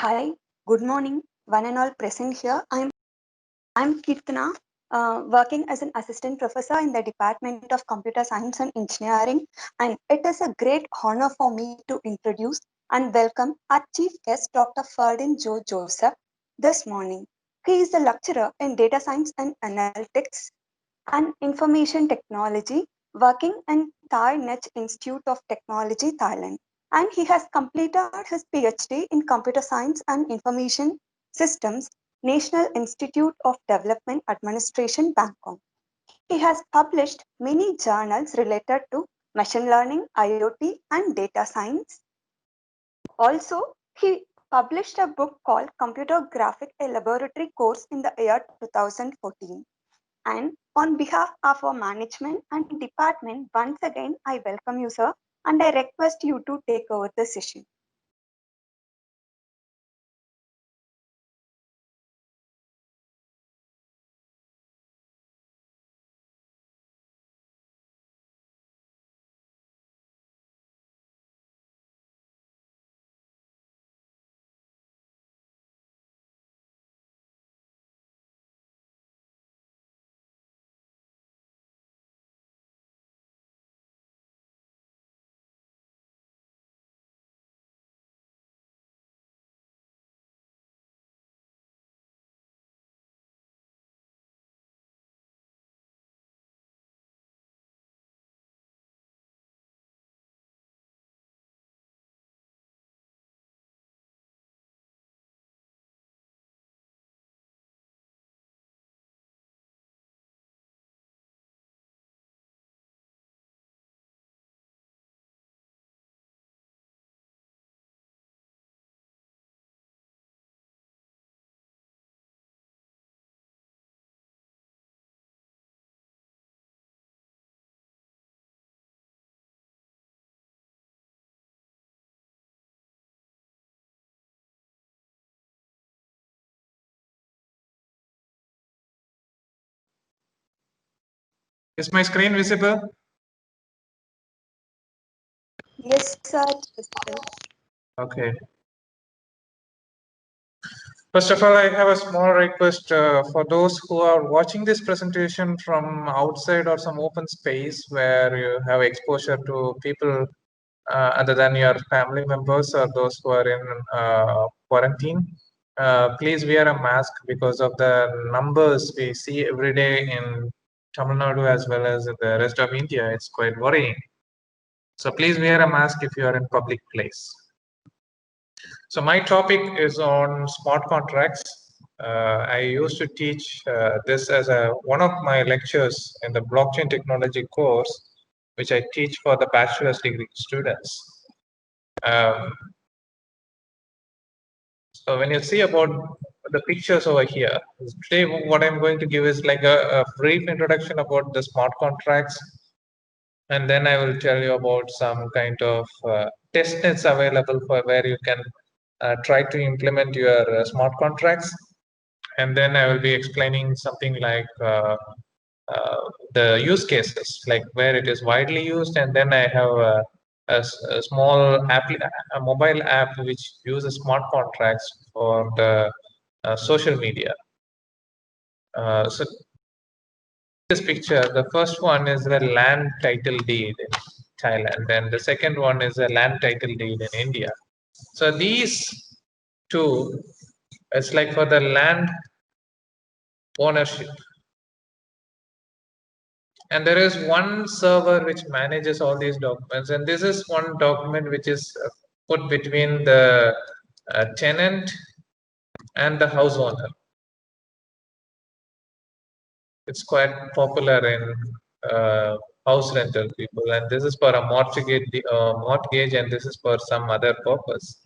Hi, good morning, one and all present here. I'm Kirtana, working as an assistant professor in the Department of Computer Science and Engineering, and it is a great honor for me to introduce and welcome our chief guest, Dr. Ferdin Joe Joseph, this morning. He is a lecturer in data science and analytics and information technology, working in Thai Net Institute of Technology, Thailand. And he has completed his PhD in computer science and information systems, National Institute of Development Administration, Bangkok. He has published many journals related to machine learning, IoT, and data science. Also, he published a book called Computer Graphic, a laboratory course in the year 2014. And on behalf of our management and department, once again, I welcome you, sir, and I request you to take over the session. Is my screen visible? Yes, sir. Visible. Okay. First of all, I have a small request for those who are watching this presentation from outside or some open space where you have exposure to people other than your family members or those who are in quarantine. Please wear a mask because of the numbers we see every day in Tamil Nadu as well as in the rest of India. It's quite worrying. So please wear a mask if you are in public place. So my topic is on smart contracts. I used to teach this as one of my lectures in the blockchain technology course, which I teach for the bachelor's degree students. So when you see about the pictures over here, today what I'm going to give is like a brief introduction about the smart contracts, and then I will tell you about some kind of testnets available for where you can try to implement your smart contracts. And then I will be explaining something like the use cases, like where it is widely used. And then I have a small app, a mobile app which uses smart contracts for the social media. So this picture, the first one is the land title deed in Thailand, and the second one is a land title deed in India. So these two, it's like for the land ownership. And there is one server which manages all these documents. And this is one document which is put between the tenant and the house owner. It's quite popular in house rental people. And this is for a mortgage, and this is for some other purpose.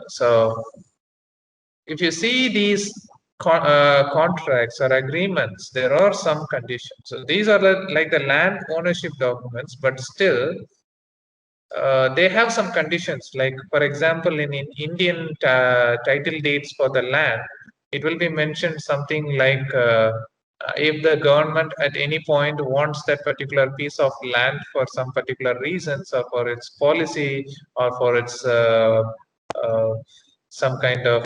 So if you see these contracts or agreements, there are some conditions. So these are like the land ownership documents, but still they have some conditions. Like for example, in Indian title deeds for the land, it will be mentioned something like if the government at any point wants that particular piece of land for some particular reasons or for its policy or for its uh, some kind of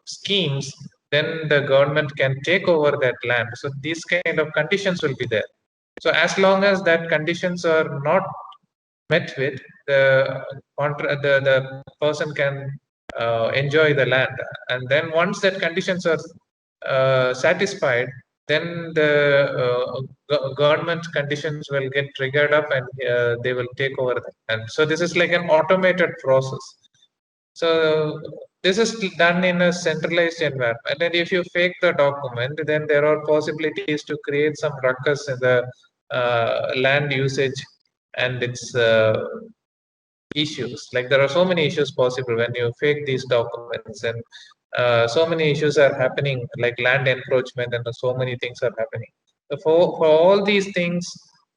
schemes, then the government can take over that land. So these kind of conditions will be there. So as long as that conditions are not met with, the person can enjoy the land. And then once that conditions are satisfied, then the government conditions will get triggered up, and they will take over the land. So this is like an automated process. So this is done in a centralized environment, and if you fake the document, then there are possibilities to create some ruckus in the land usage and its issues. Like there are so many issues possible when you fake these documents, and so many issues are happening, like land encroachment, and so many things are happening. So for all these things,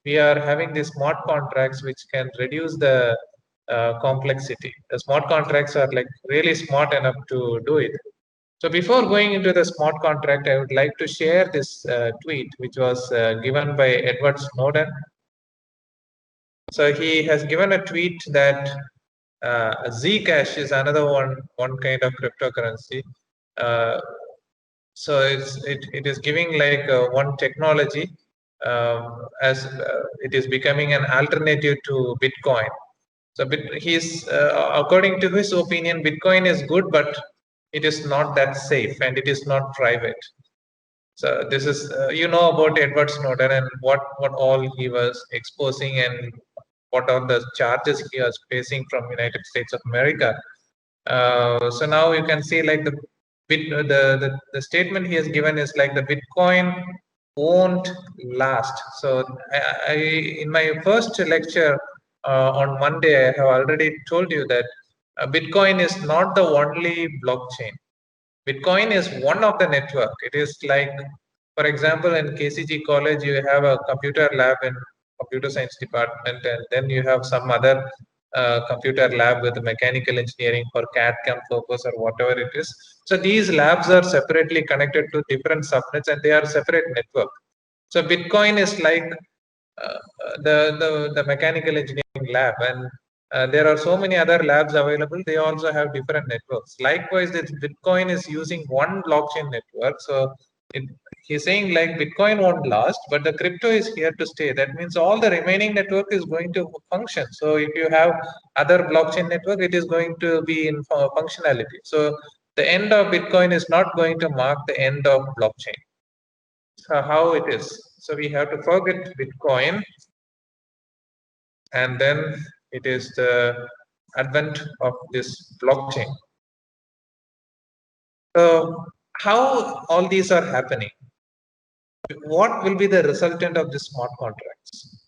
we are having these smart contracts which can reduce the complexity. The smart contracts are like really smart enough to do it. So before going into the smart contract, I would like to share this tweet which was given by Edward Snowden. So he has given a tweet that Zcash is another one kind of cryptocurrency. Uh, so it is giving like one technology, as it is becoming an alternative to Bitcoin. So he's according to his opinion, Bitcoin is good, but it is not that safe and it is not private. So this is about Edward Snowden and what all he was exposing and what are the charges he was facing from United States of America. So now you can see like the statement he has given is like the Bitcoin won't last. So I in my first lecture on Monday, I have already told you that Bitcoin is not the only blockchain. Bitcoin is one of the network. It is like, for example, in KCG college, you have a computer lab in computer science department, and then you have some other computer lab with mechanical engineering for CAD CAM purpose or whatever it is. So these labs are separately connected to different subnets, and they are separate network. So Bitcoin is like the mechanical engineering lab, and there are so many other labs available. They also have different networks. Likewise, this Bitcoin is using one blockchain network. So he's saying like Bitcoin won't last, but the crypto is here to stay. That means all the remaining network is going to function. So if you have other blockchain network, it is going to be in functionality. So the end of Bitcoin is not going to mark the end of blockchain. So how it is? So we have to forget Bitcoin, and then it is the advent of this blockchain. So how all these are happening? What will be the resultant of the smart contracts?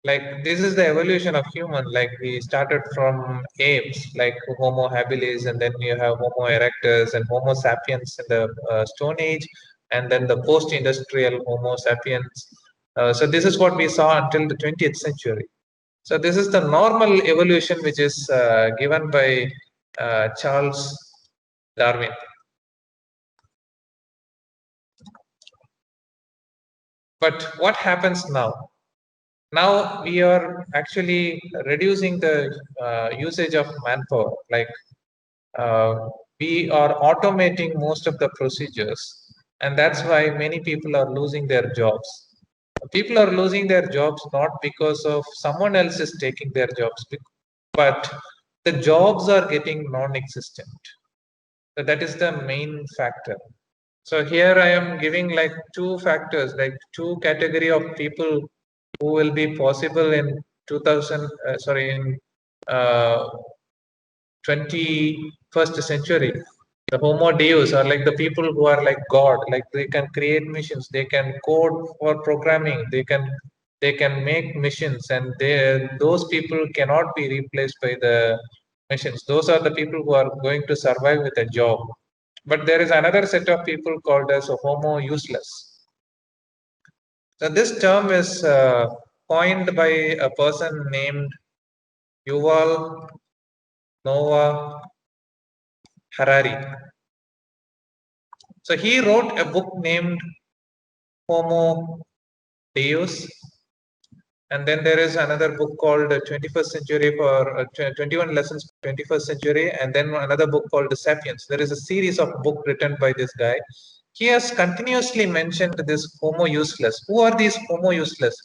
Like this is the evolution of human. Like we started from apes, like Homo habilis, and then you have Homo erectus and Homo sapiens in the Stone Age, and then the post-industrial Homo sapiens. So this is what we saw until the 20th century. So this is the normal evolution which is given by Charles Darwin. But what happens now? Now we are actually reducing the usage of manpower. Like we are automating most of the procedures, and that's why many people are losing their jobs. People are losing their jobs not because of someone else is taking their jobs, but the jobs are getting non-existent. So that is the main factor. So here I am giving like two factors, like two category of people who will be possible in 2000, in uh, 21st century. The Homo Deus are like the people who are like God, like they can create missions, they can code for programming, they can make missions, and those people cannot be replaced by the machines. Those are the people who are going to survive with a job. But there is another set of people called as a Homo useless. So this term is coined by a person named Yuval Noah Harari. So he wrote a book named Homo Deus, And then there is another book called 21st Century for 21 Lessons for 21st Century, and then another book called Sapiens. There is a series of book written by this guy. He has continuously mentioned this Homo useless. Who are these Homo useless?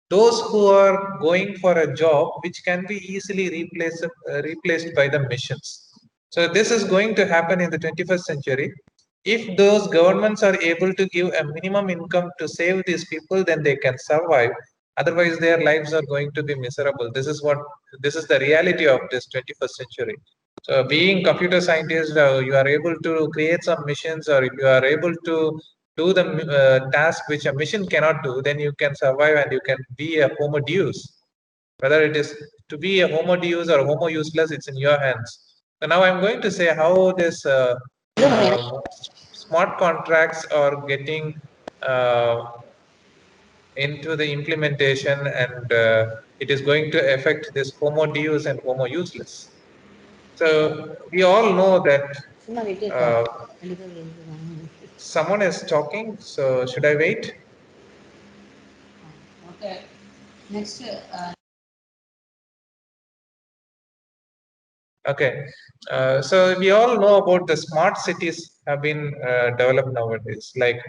Those who are going for a job which can be easily replaced by the machines. So this is going to happen in the 21st century. If those governments are able to give a minimum income to save these people, then they can survive. Otherwise, their lives are going to be miserable. This is the reality of this 21st century. So being computer scientist, you are able to create some missions, or if you are able to do the task which a machine cannot do, then you can survive and you can be a homo deus. Whether it is to be a homo deus or homo useless, it's in your hands. So now I'm going to say how this smart contracts are getting into the implementation, and it is going to affect this homo deus and homo useless. So we all know that someone is talking, so should I wait? Okay. Next. Okay, so we all know about the smart cities have been developed nowadays. Like,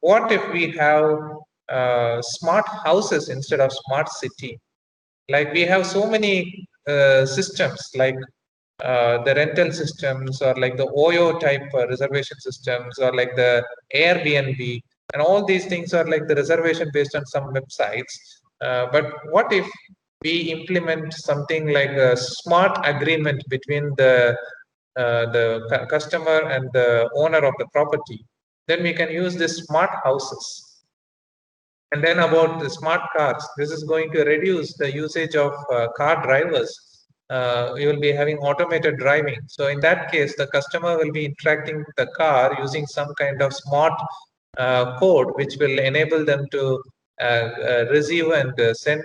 what if we have smart houses instead of smart city? Like, we have so many systems, like the rental systems, or like the Oyo type reservation systems, or like the Airbnb, and all these things are like the reservation based on some websites. But what if we implement something like a smart agreement between the customer and the owner of the property? Then we can use these smart houses. And then about the smart cars, this is going to reduce the usage of car drivers. You will be having automated driving. So in that case, the customer will be interacting with the car using some kind of smart code, which will enable them to receive and send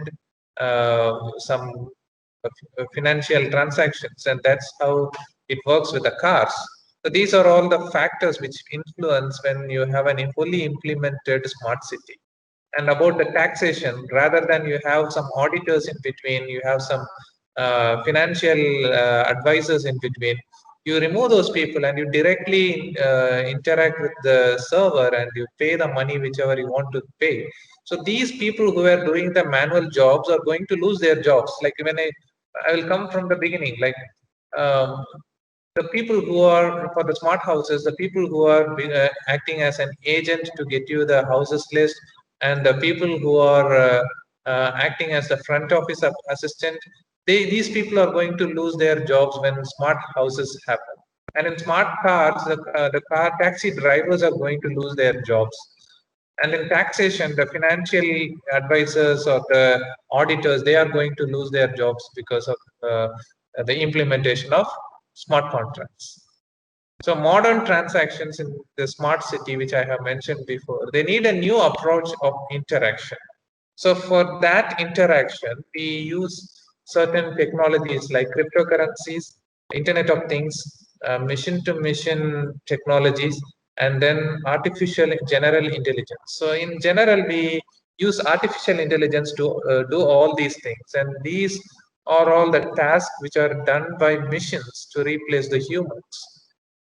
some financial transactions. And that's how it works with the cars. So these are all the factors which influence when you have an fully implemented smart city. And about the taxation, rather than you have some auditors in between, you have some financial advisors in between, you remove those people and you directly interact with the server and you pay the money whichever you want to pay. So these people who are doing the manual jobs are going to lose their jobs. Like when I will come from the beginning, like um, the people who are for the smart houses, the people who are acting as an agent to get you the houses list, and the people who are acting as the front office assistant, these people are going to lose their jobs when smart houses happen. And in smart cars, the car taxi drivers are going to lose their jobs. And in taxation, the financial advisors or the auditors, they are going to lose their jobs because of the implementation of smart contracts. So modern transactions in the smart city, which I have mentioned before, they need a new approach of interaction. So for that interaction, we use certain technologies like cryptocurrencies, Internet of Things, mission-to-mission technologies, and then artificial general intelligence. So in general, we use artificial intelligence to do all these things, and these are all the tasks which are done by machines to replace the humans.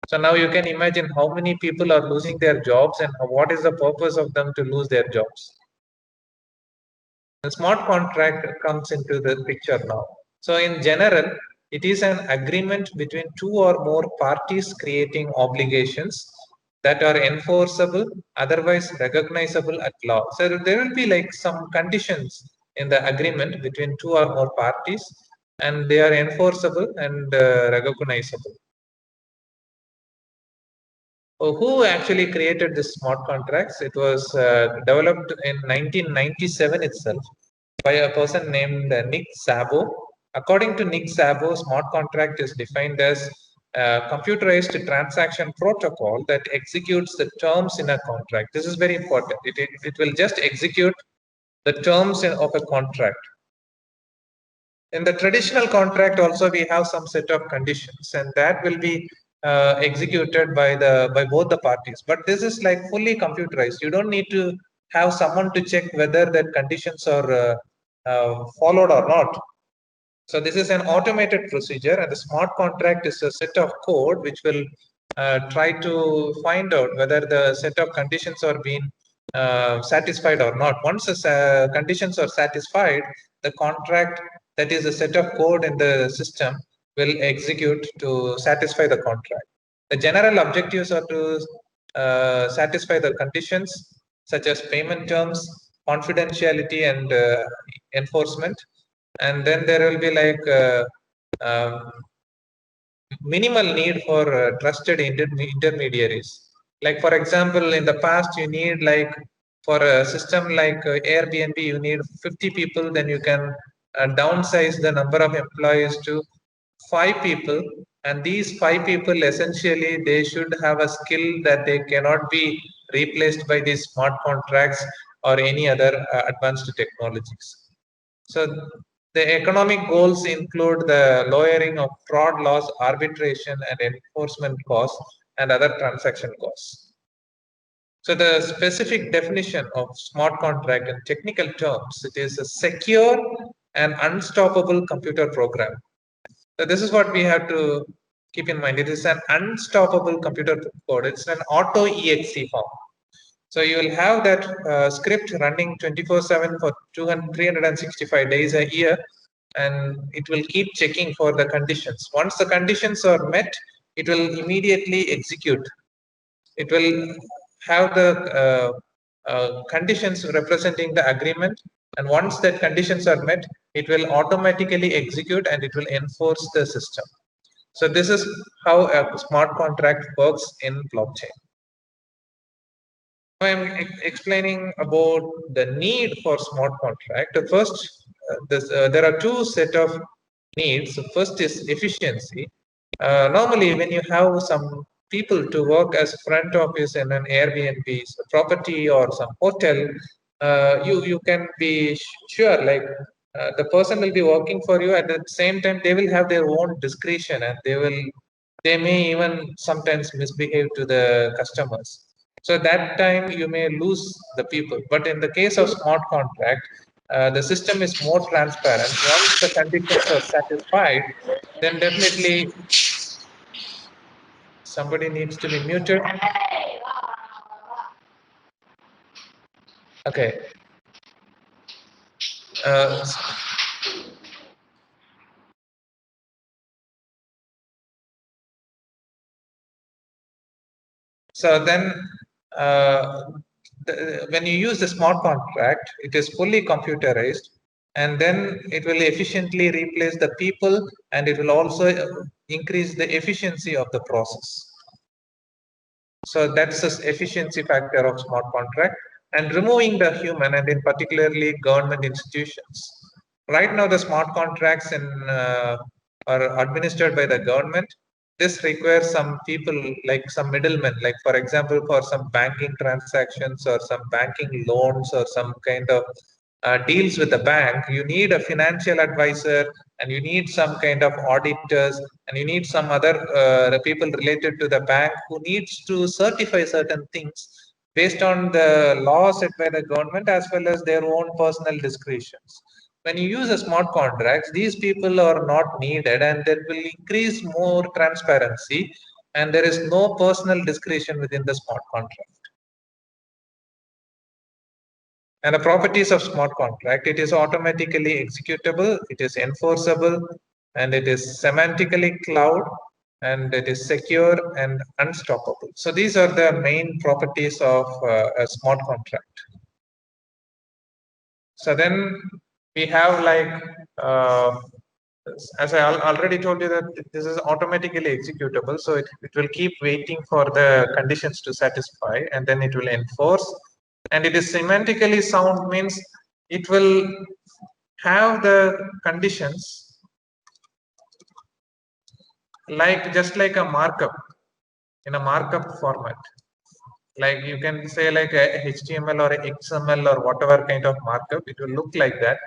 So now you can imagine how many people are losing their jobs and what is the purpose of them to lose their jobs. The smart contract comes into the picture now. So in general, it is an agreement between two or more parties creating obligations that are enforceable, otherwise recognizable at law. So there will be like some conditions in the agreement between two or more parties, and they are enforceable and recognizable. Who actually created this smart contracts? It was developed in 1997 itself by a person named Nick Szabo. According to Nick Szabo, smart contract is defined as a computerized transaction protocol that executes the terms in a contract. This is very important. It will just execute the terms of a contract. In the traditional contract also we have some set of conditions, and that will be executed by both the parties. But this is like fully computerized. You don't need to have someone to check whether that conditions are followed or not. So this is an automated procedure, and the smart contract is a set of code which will try to find out whether the set of conditions are being satisfied or not. Once the conditions are satisfied, the contract, that is a set of code in the system, will execute to satisfy the contract. The general objectives are to satisfy the conditions such as payment terms, confidentiality, and enforcement. And then there will be like minimal need for trusted intermediaries. Like for example, in the past, you need like for a system like Airbnb, you need 50 people, then you can downsize the number of employees to 5 people. And these 5 people, essentially, they should have a skill that they cannot be replaced by these smart contracts or any other advanced technologies. So the economic goals include the lowering of fraud loss, arbitration, and enforcement costs, and other transaction costs. So the specific definition of smart contract in technical terms, it is a secure and unstoppable computer program. So this is what we have to keep in mind. It is an unstoppable computer code. It's an auto exe form. So you will have that script running 24/7 for 365 days a year, and it will keep checking for the conditions. Once the conditions are met, it will immediately execute. It will have the conditions representing the agreement, and once that conditions are met, it will automatically execute and it will enforce the system. So this is how a smart contract works in blockchain. I'm explaining about the need for smart contract. First, there are two set of needs. First is efficiency. Normally, when you have some people to work as front office in an Airbnb property or some hotel, you can be sure like the person will be working for you. At the same time, they will have their own discretion, and they may even sometimes misbehave to the customers. So that time you may lose the people. But in the case of smart contract, the system is more transparent. Once the conditions are satisfied, then definitely somebody needs to be muted. Okay. So then when you use the smart contract, it is fully computerized, and then it will efficiently replace the people, and it will also increase the efficiency of the process. So that's the efficiency factor of smart contract, and removing the human, and in particularly government institutions. Right now, the smart contracts are administered by the government. This requires some people, like some middlemen, like for example, for some banking transactions or some banking loans or some kind of deals with the bank, you need a financial advisor, and you need some kind of auditors, and you need some other people related to the bank who needs to certify certain things based on the law set by the government as well as their own personal discretions. When you use a smart contracts, these people are not needed, and there will increase more transparency, and there is no personal discretion within the smart contract. And the properties of smart contract, it is automatically executable, it is enforceable, and it is semantically cloud, and it is secure and unstoppable. So these are the main properties of a smart contract. So then we have like, as I already told you that this is automatically executable. So it will keep waiting for the conditions to satisfy, and then it will enforce. And it is semantically sound means it will have the conditions like just like a markup in a markup format. Like you can say like a HTML or a XML or whatever kind of markup, it will look like that,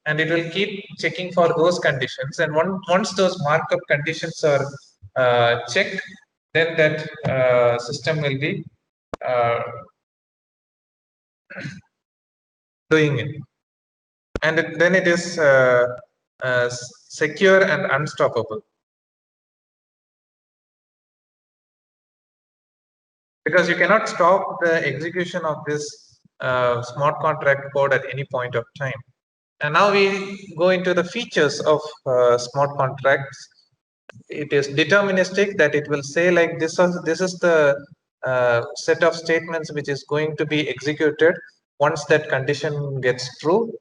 and it will keep checking for those conditions. And once those markup conditions are checked, then that system will be doing it. And then it is secure and unstoppable. Because you cannot stop the execution of this smart contract code at any point of time. And now we go into the features of smart contracts. It is deterministic, that it will say like this is the set of statements which is going to be executed once that condition gets true.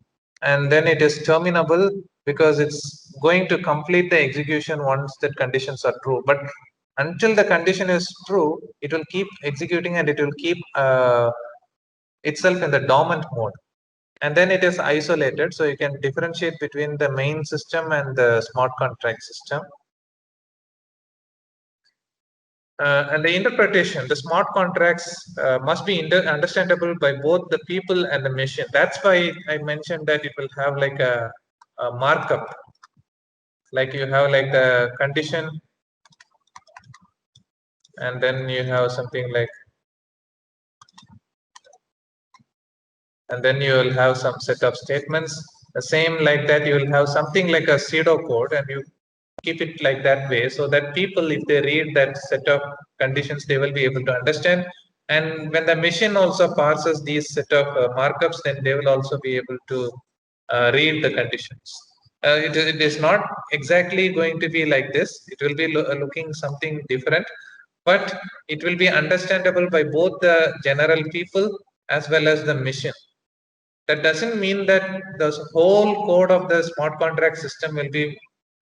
And then it is terminable because it's going to complete the execution once that conditions are true. But until the condition is true, it will keep executing and it will keep itself in the dormant mode. And then it is isolated, so you can differentiate between the main system and the smart contract system. And the interpretation, the smart contracts must be understandable by both the people and the machine. That's why I mentioned that it will have like a markup. Like you have like the condition, and then you have something like, and then you will have some set of statements. The same like that, you will have something like a pseudocode, and you keep it like that way so that people, if they read that set of conditions, they will be able to understand. And when the machine also parses these set of markups, then they will also be able to read the conditions. It is not exactly going to be like this. It will be looking something different, but it will be understandable by both the general people as well as the machine. That doesn't mean that the whole code of the smart contract system will be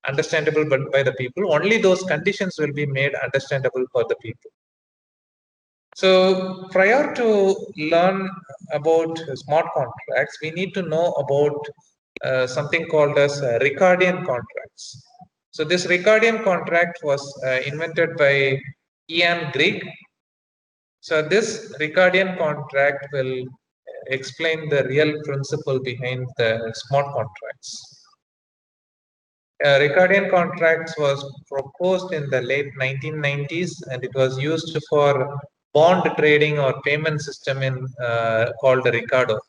understandable by the people. Only those conditions will be made understandable for the people. So prior to learn about smart contracts, we need to know about something called as Ricardian contracts. So this Ricardian contract was invented by Ian Grigg. So this Ricardian contract will explain the real principle behind the smart contracts. Ricardian contracts was proposed in the late 1990s, and it was used for bond trading or payment system in called Ricardo.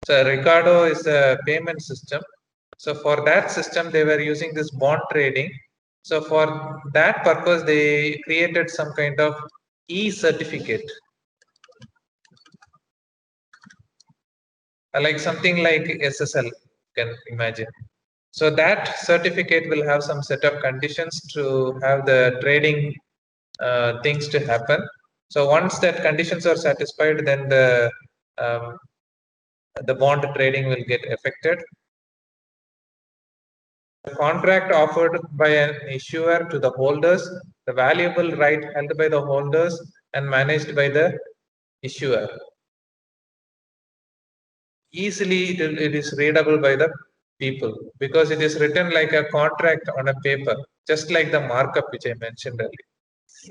So Ricardo is a payment system. So for that system, they were using this bond trading. So for that purpose, they created some kind of e-certificate, like something like SSL, you can imagine. So that certificate will have some set of conditions to have the trading things to happen. So once that conditions are satisfied, then the bond trading will get affected. The contract offered by an issuer to the holders, the valuable right held by the holders and managed by the issuer. Easily it is readable by the people because it is written like a contract on a paper, just like the markup which I mentioned earlier.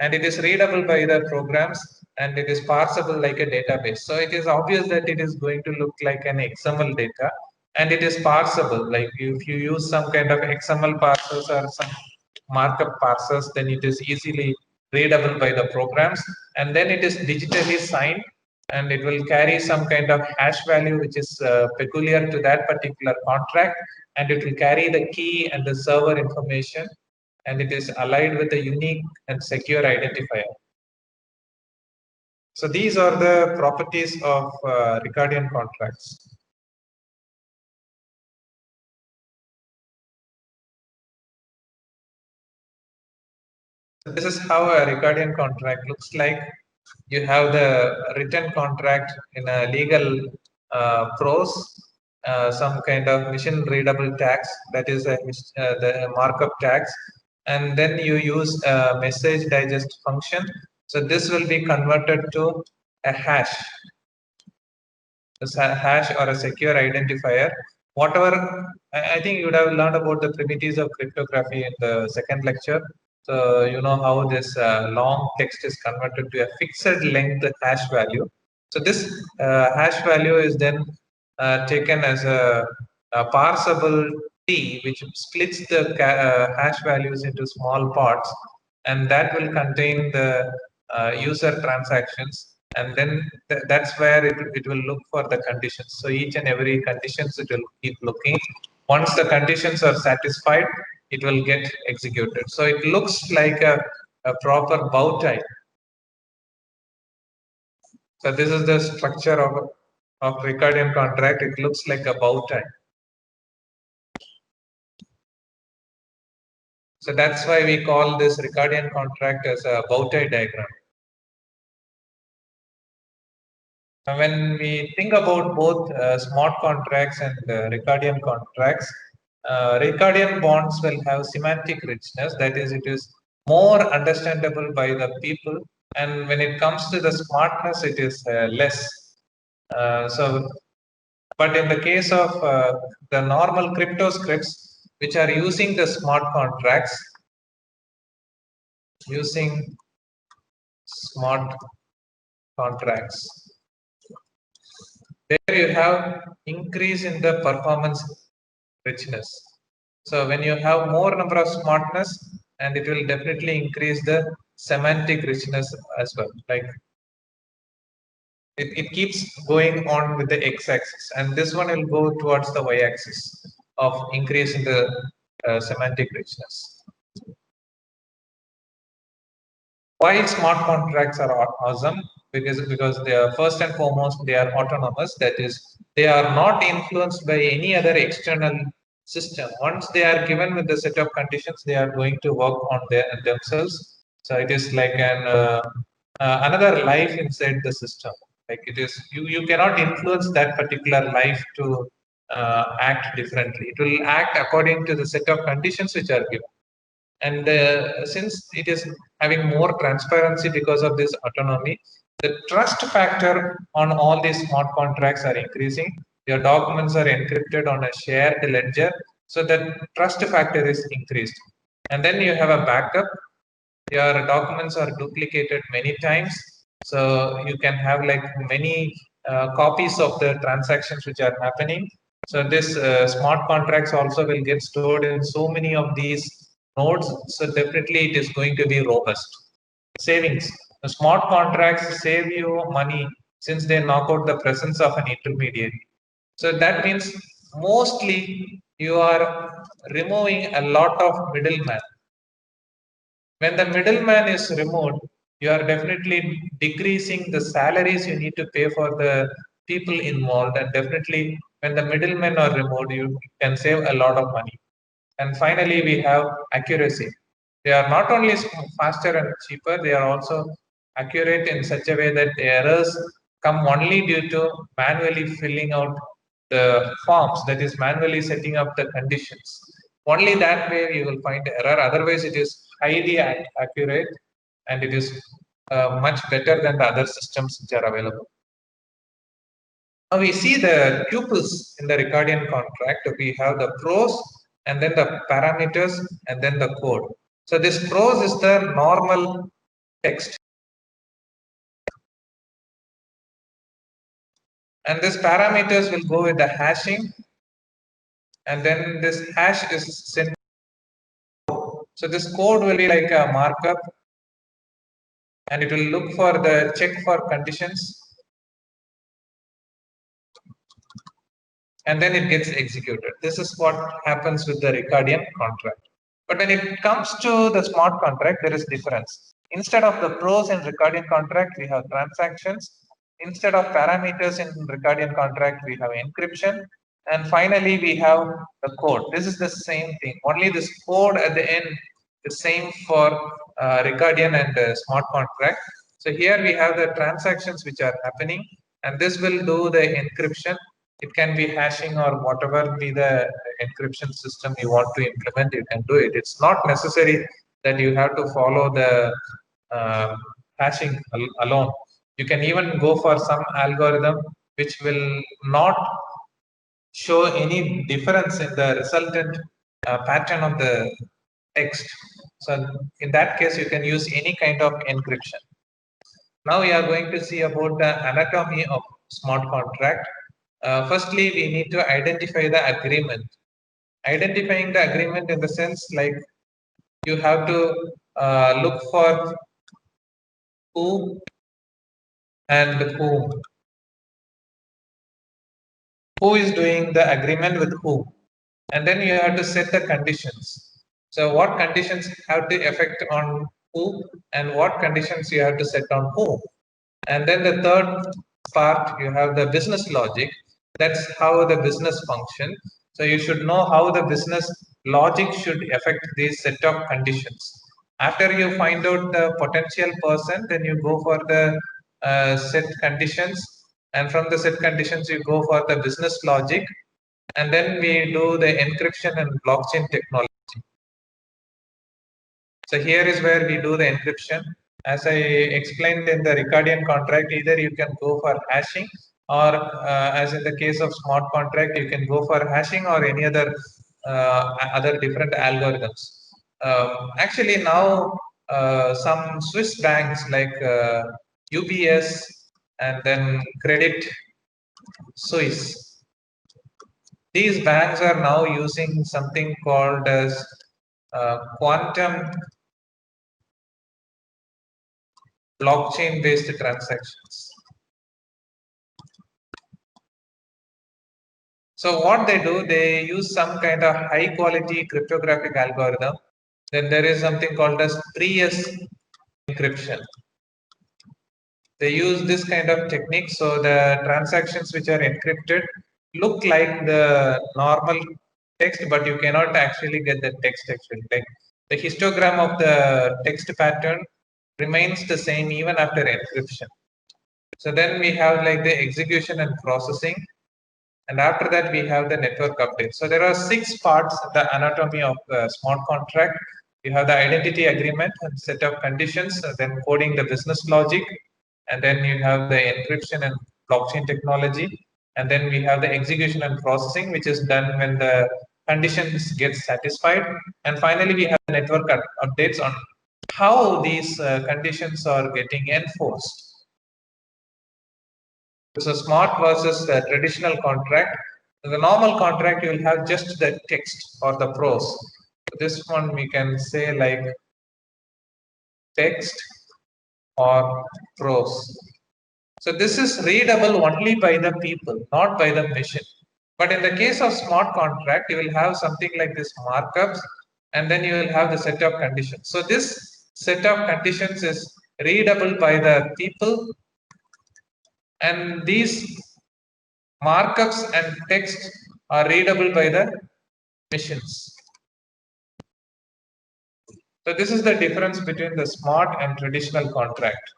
And it is readable by the programs, and it is parsable like a database. So it is obvious that it is going to look like an XML data, and it is parsable. Like if you use some kind of XML parsers or some markup parsers, then it is easily readable by the programs, and then it is digitally signed, and it will carry some kind of hash value which is peculiar to that particular contract, and it will carry the key and the server information, and it is allied with a unique and secure identifier. So these are the properties of Ricardian contracts. So this is how a Ricardian contract looks like. You have the written contract in a legal prose, some kind of machine readable tags, that is the markup tags, and then you use a message digest function. So this will be converted to a hash, a hash or a secure identifier. Whatever, I think you would have learned about the primitives of cryptography in the second lecture. So you know how this long text is converted to a fixed length hash value. So this hash value is then taken as a parsable T, which splits the hash values into small parts, and that will contain the user transactions. and then that's where it will look for the conditions. So each and every conditions it will keep looking. Once the conditions are satisfied, it will get executed. So it looks like a proper bow tie. So this is the structure of Ricardian contract. It looks like a bow tie. So that's why we call this Ricardian contract as a bow tie diagram. When we think about both smart contracts and Ricardian contracts, Ricardian bonds will have semantic richness. That is, it is more understandable by the people. And when it comes to the smartness, it is less. But in the case of the normal crypto scripts, which are using the smart contracts, using smart contracts, there you have increase in the performance richness. So when you have more number of smartness, and it will definitely increase the semantic richness as well. Like it keeps going on with the x-axis, and this one will go towards the y-axis of increase in the semantic richness. Why smart contracts are awesome? Because they are, first and foremost, they are autonomous. That is, they are not influenced by any other external system. Once they are given with the set of conditions, they are going to work on themselves. So it is like another life inside the system. Like it is, you cannot influence that particular life to act differently. It will act according to the set of conditions which are given. And since it is having more transparency because of this autonomy, the trust factor on all these smart contracts are increasing. Your documents are encrypted on a shared ledger, so that trust factor is increased. And then you have a backup. Your documents are duplicated many times, so you can have like many copies of the transactions which are happening. So this smart contracts also will get stored in so many of these nodes. So definitely it is going to be robust. Savings. The smart contracts save you money since they knock out the presence of an intermediary. So that means mostly you are removing a lot of middleman. When the middleman is removed, you are definitely decreasing the salaries you need to pay for the people involved, and definitely when the middlemen are removed, you can save a lot of money. And finally, we have accuracy. They are not only faster and cheaper, they are also accurate in such a way that the errors come only due to manually filling out the forms, that is manually setting up the conditions. Only that way you will find error. Otherwise, it is highly accurate, and it is much better than the other systems which are available. Now we see the tuples in the Ricardian contract. We have the pros, and then the parameters, and then the code. So this pros is the normal text. And this parameters will go with the hashing, and then this hash is sent. So this code will be like a markup, and it will look for the check for conditions, and then it gets executed. This is what happens with the Ricardian contract. But when it comes to the smart contract, there is difference. Instead of the pros in Ricardian contract, we have transactions. Instead of parameters in Ricardian contract, we have encryption. And finally, we have the code. This is the same thing. Only this code at the end is same for Ricardian and smart contract. So here we have the transactions which are happening, and this will do the encryption. It can be hashing or whatever be the encryption system you want to implement, you can do it. It's not necessary that you have to follow the hashing alone. You can even go for some algorithm which will not show any difference in the resultant pattern of the text. So in that case, you can use any kind of encryption. Now we are going to see about the anatomy of smart contract. Firstly, we need to identify the agreement. Identifying the agreement in the sense like you have to look for who and whom. Who is doing the agreement with whom? And then you have to set the conditions. So what conditions have to affect on who and what conditions you have to set on whom. And then the third part, you have the business logic. That's how the business function. So you should know how the business logic should affect these set of conditions. After you find out the potential person, then you go for the set conditions. And from the set conditions, you go for the business logic. And then we do the encryption and blockchain technology. So here is where we do the encryption. As I explained in the Ricardian contract, either you can go for hashing or as in the case of smart contract, you can go for hashing or any other different algorithms. Actually now some Swiss banks like UBS and then Credit Suisse, these banks are now using something called as quantum blockchain based transactions. So what they do, they use some kind of high quality cryptographic algorithm. Then there is something called as pre-S encryption. They use this kind of technique, so the transactions which are encrypted look like the normal text, but you cannot actually get the text actually. Like the histogram of the text pattern remains the same even after encryption. So then we have like the execution and processing, and after that we have the network update. So there are 6 parts, the anatomy of the smart contract. You have the identity agreement and set of conditions, then coding the business logic, and then you have the encryption and blockchain technology, and then we have the execution and processing, which is done when the conditions get satisfied, and finally we have the network updates on how these conditions are getting enforced. So smart versus the traditional contract. In the normal contract, you will have just the text or the prose. This one we can say like text or prose. So this is readable only by the people, not by the machine. But in the case of smart contract, you will have something like this markups, and then you will have the set of conditions. So this set of conditions is readable by the people, and these markups and text are readable by the machines. So this is the difference between the smart and traditional contract.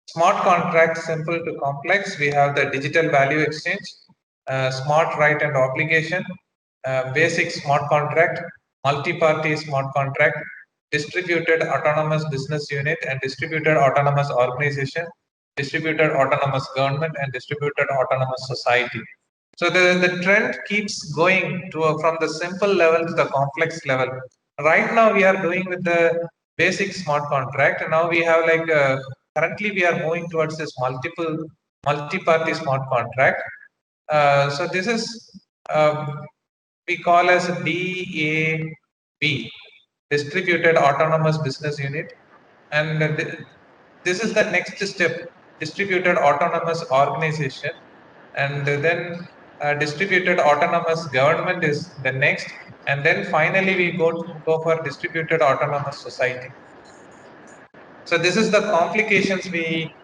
Smart contract, simple to complex. We have the digital value exchange, smart right and obligation, basic smart contract, multi-party smart contract, distributed autonomous business unit and distributed autonomous organization, distributed autonomous government and distributed autonomous society. So the trend keeps going to from the simple level to the complex level. Right now we are doing with the basic smart contract, and now we have like currently we are moving towards this multi-party smart contract. So this is we call as DAB, distributed autonomous business unit, and this is the next step, distributed autonomous organization, and then distributed autonomous government is the next, and then finally we go for distributed autonomous society. So this is the complications we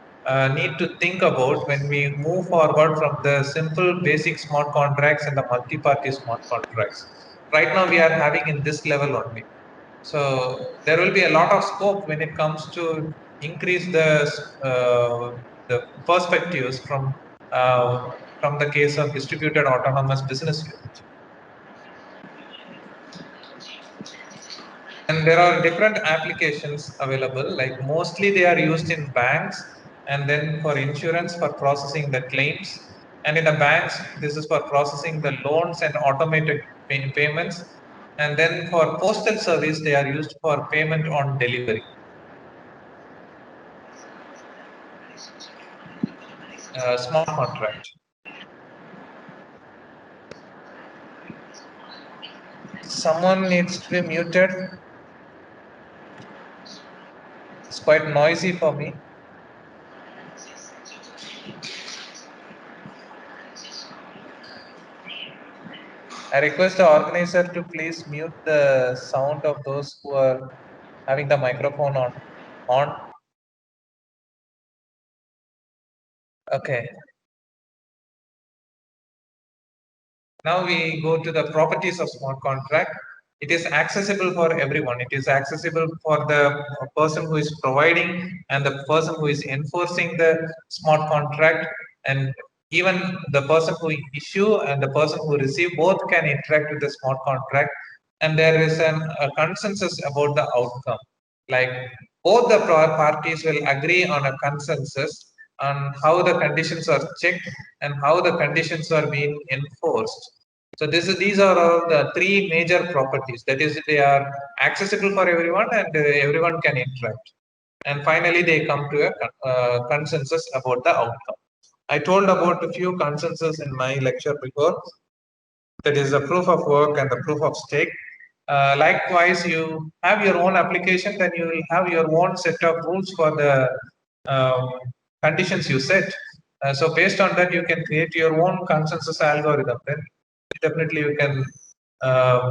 need to think about when we move forward from the simple basic smart contracts and the multi-party smart contracts. Right now we are having in this level only. So there will be a lot of scope when it comes to increase the perspectives from the case of distributed autonomous business unit. And there are different applications available, like mostly they are used in banks, and then for insurance for processing the claims. And in the banks, this is for processing the loans and automated payments. And then for postal service, they are used for payment on delivery. Smart contract. Someone needs to be muted. It's quite noisy for me. I request the organizer to please mute the sound of those who are having the microphone on. Okay. Now we go to the properties of smart contract. It is accessible for everyone. It is accessible for the person who is providing and the person who is enforcing the smart contract, and even the person who issue and the person who receive both can interact with the smart contract, and there is a consensus about the outcome. Like both the parties will agree on a consensus on how the conditions are checked and how the conditions are being enforced. So these are all the three major properties. That is, they are accessible for everyone and everyone can interact. And finally, they come to a consensus about the outcome. I told about a few consensus in my lecture before. That is the proof of work and the proof of stake. Likewise, you have your own application, then you will have your own set of rules for the um, conditions you set. So based on that, you can create your own consensus algorithm. Then definitely you can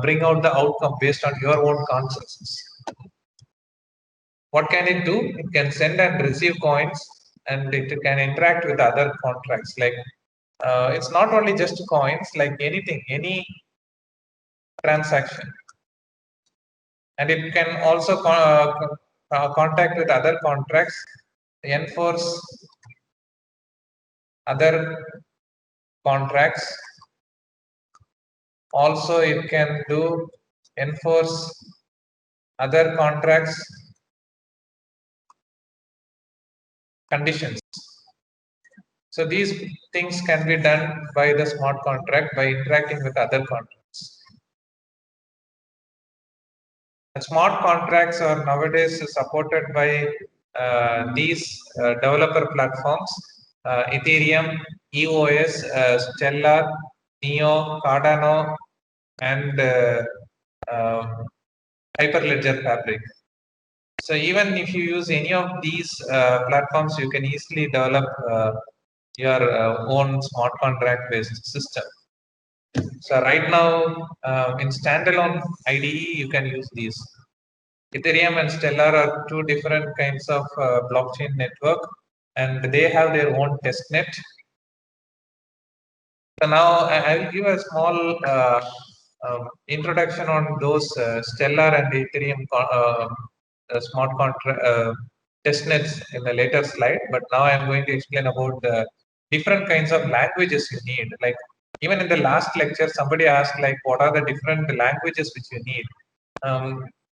bring out the outcome based on your own consensus. What can it do? It can send and receive coins, and it can interact with other contracts. Like it's not only just coins, like anything, any transaction, and it can also contact with other contracts, enforce other contracts. Also, it can do enforce other contracts conditions. So these things can be done by the smart contract by interacting with other contracts. And smart contracts are nowadays supported by these developer platforms: Ethereum, EOS, Stellar, Neo, Cardano, and Hyperledger Fabric. So even if you use any of these platforms, you can easily develop your own smart contract based system. So right now in standalone IDE, you can use these. Ethereum and Stellar are two different kinds of blockchain network, and they have their own testnet. So now I will give a small introduction on those Stellar and Ethereum smart contract testnets in the later slide. But now I am going to explain about the different kinds of languages you need. Like even in the last lecture, somebody asked like, what are the different languages which you need?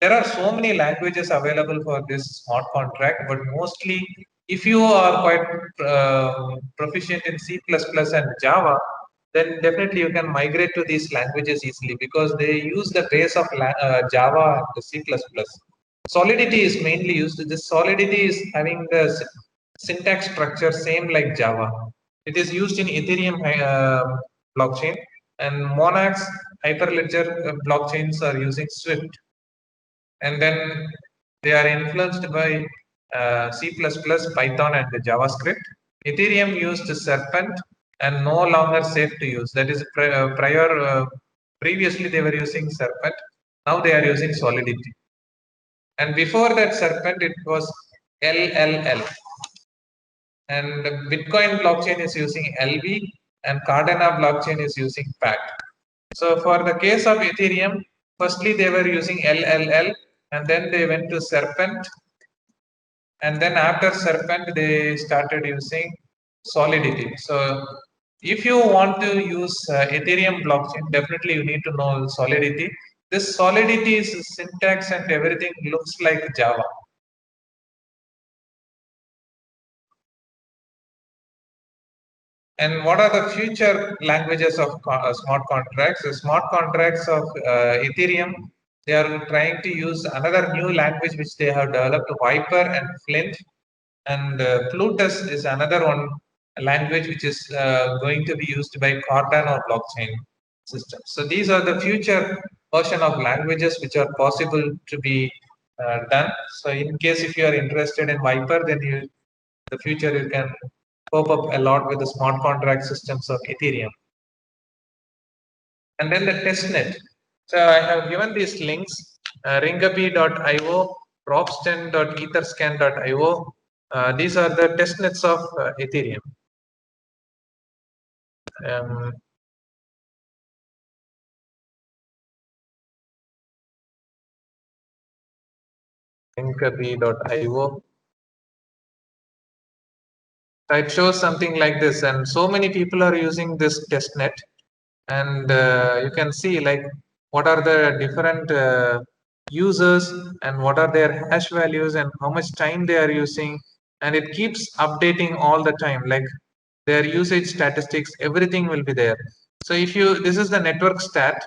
There are so many languages available for this smart contract, but mostly if you are quite proficient in C++ and Java, then definitely you can migrate to these languages easily because they use the base of Java and C++. Solidity is mainly used. This Solidity is having the syntax structure same like Java. It is used in Ethereum blockchain, and Monax Hyperledger blockchains are using Swift. And then they are influenced by C++, Python, and JavaScript. Ethereum used Serpent and no longer safe to use. That is previously they were using Serpent. Now they are using Solidity. And before that Serpent, it was LLL. And Bitcoin blockchain is using LV, and Cardano blockchain is using PACT. So for the case of Ethereum, firstly they were using LLL, and then they went to Serpent, and then after Serpent they started using Solidity. So if you want to use Ethereum blockchain, definitely you need to know Solidity. This Solidity's syntax and everything looks like Java. And what are the future languages of smart contracts? The smart contracts of Ethereum, they are trying to use another new language which they have developed, Viper and Flint. And Plutus is another one language which is going to be used by Cardano blockchain system. So these are the future version of languages which are possible to be done. So in case if you are interested in Viper, then in the future you can cope up a lot with the smart contract systems of Ethereum. And then the testnet. So I have given these links, ringaby.io, ropsten.etherscan.io. These are the testnets of Ethereum. Ringaby.io. So it shows something like this, and so many people are using this testnet, and you can see like what are the different users and what are their hash values and how much time they are using, and it keeps updating all the time, like their usage statistics, everything will be there. So if you, this is the network stat,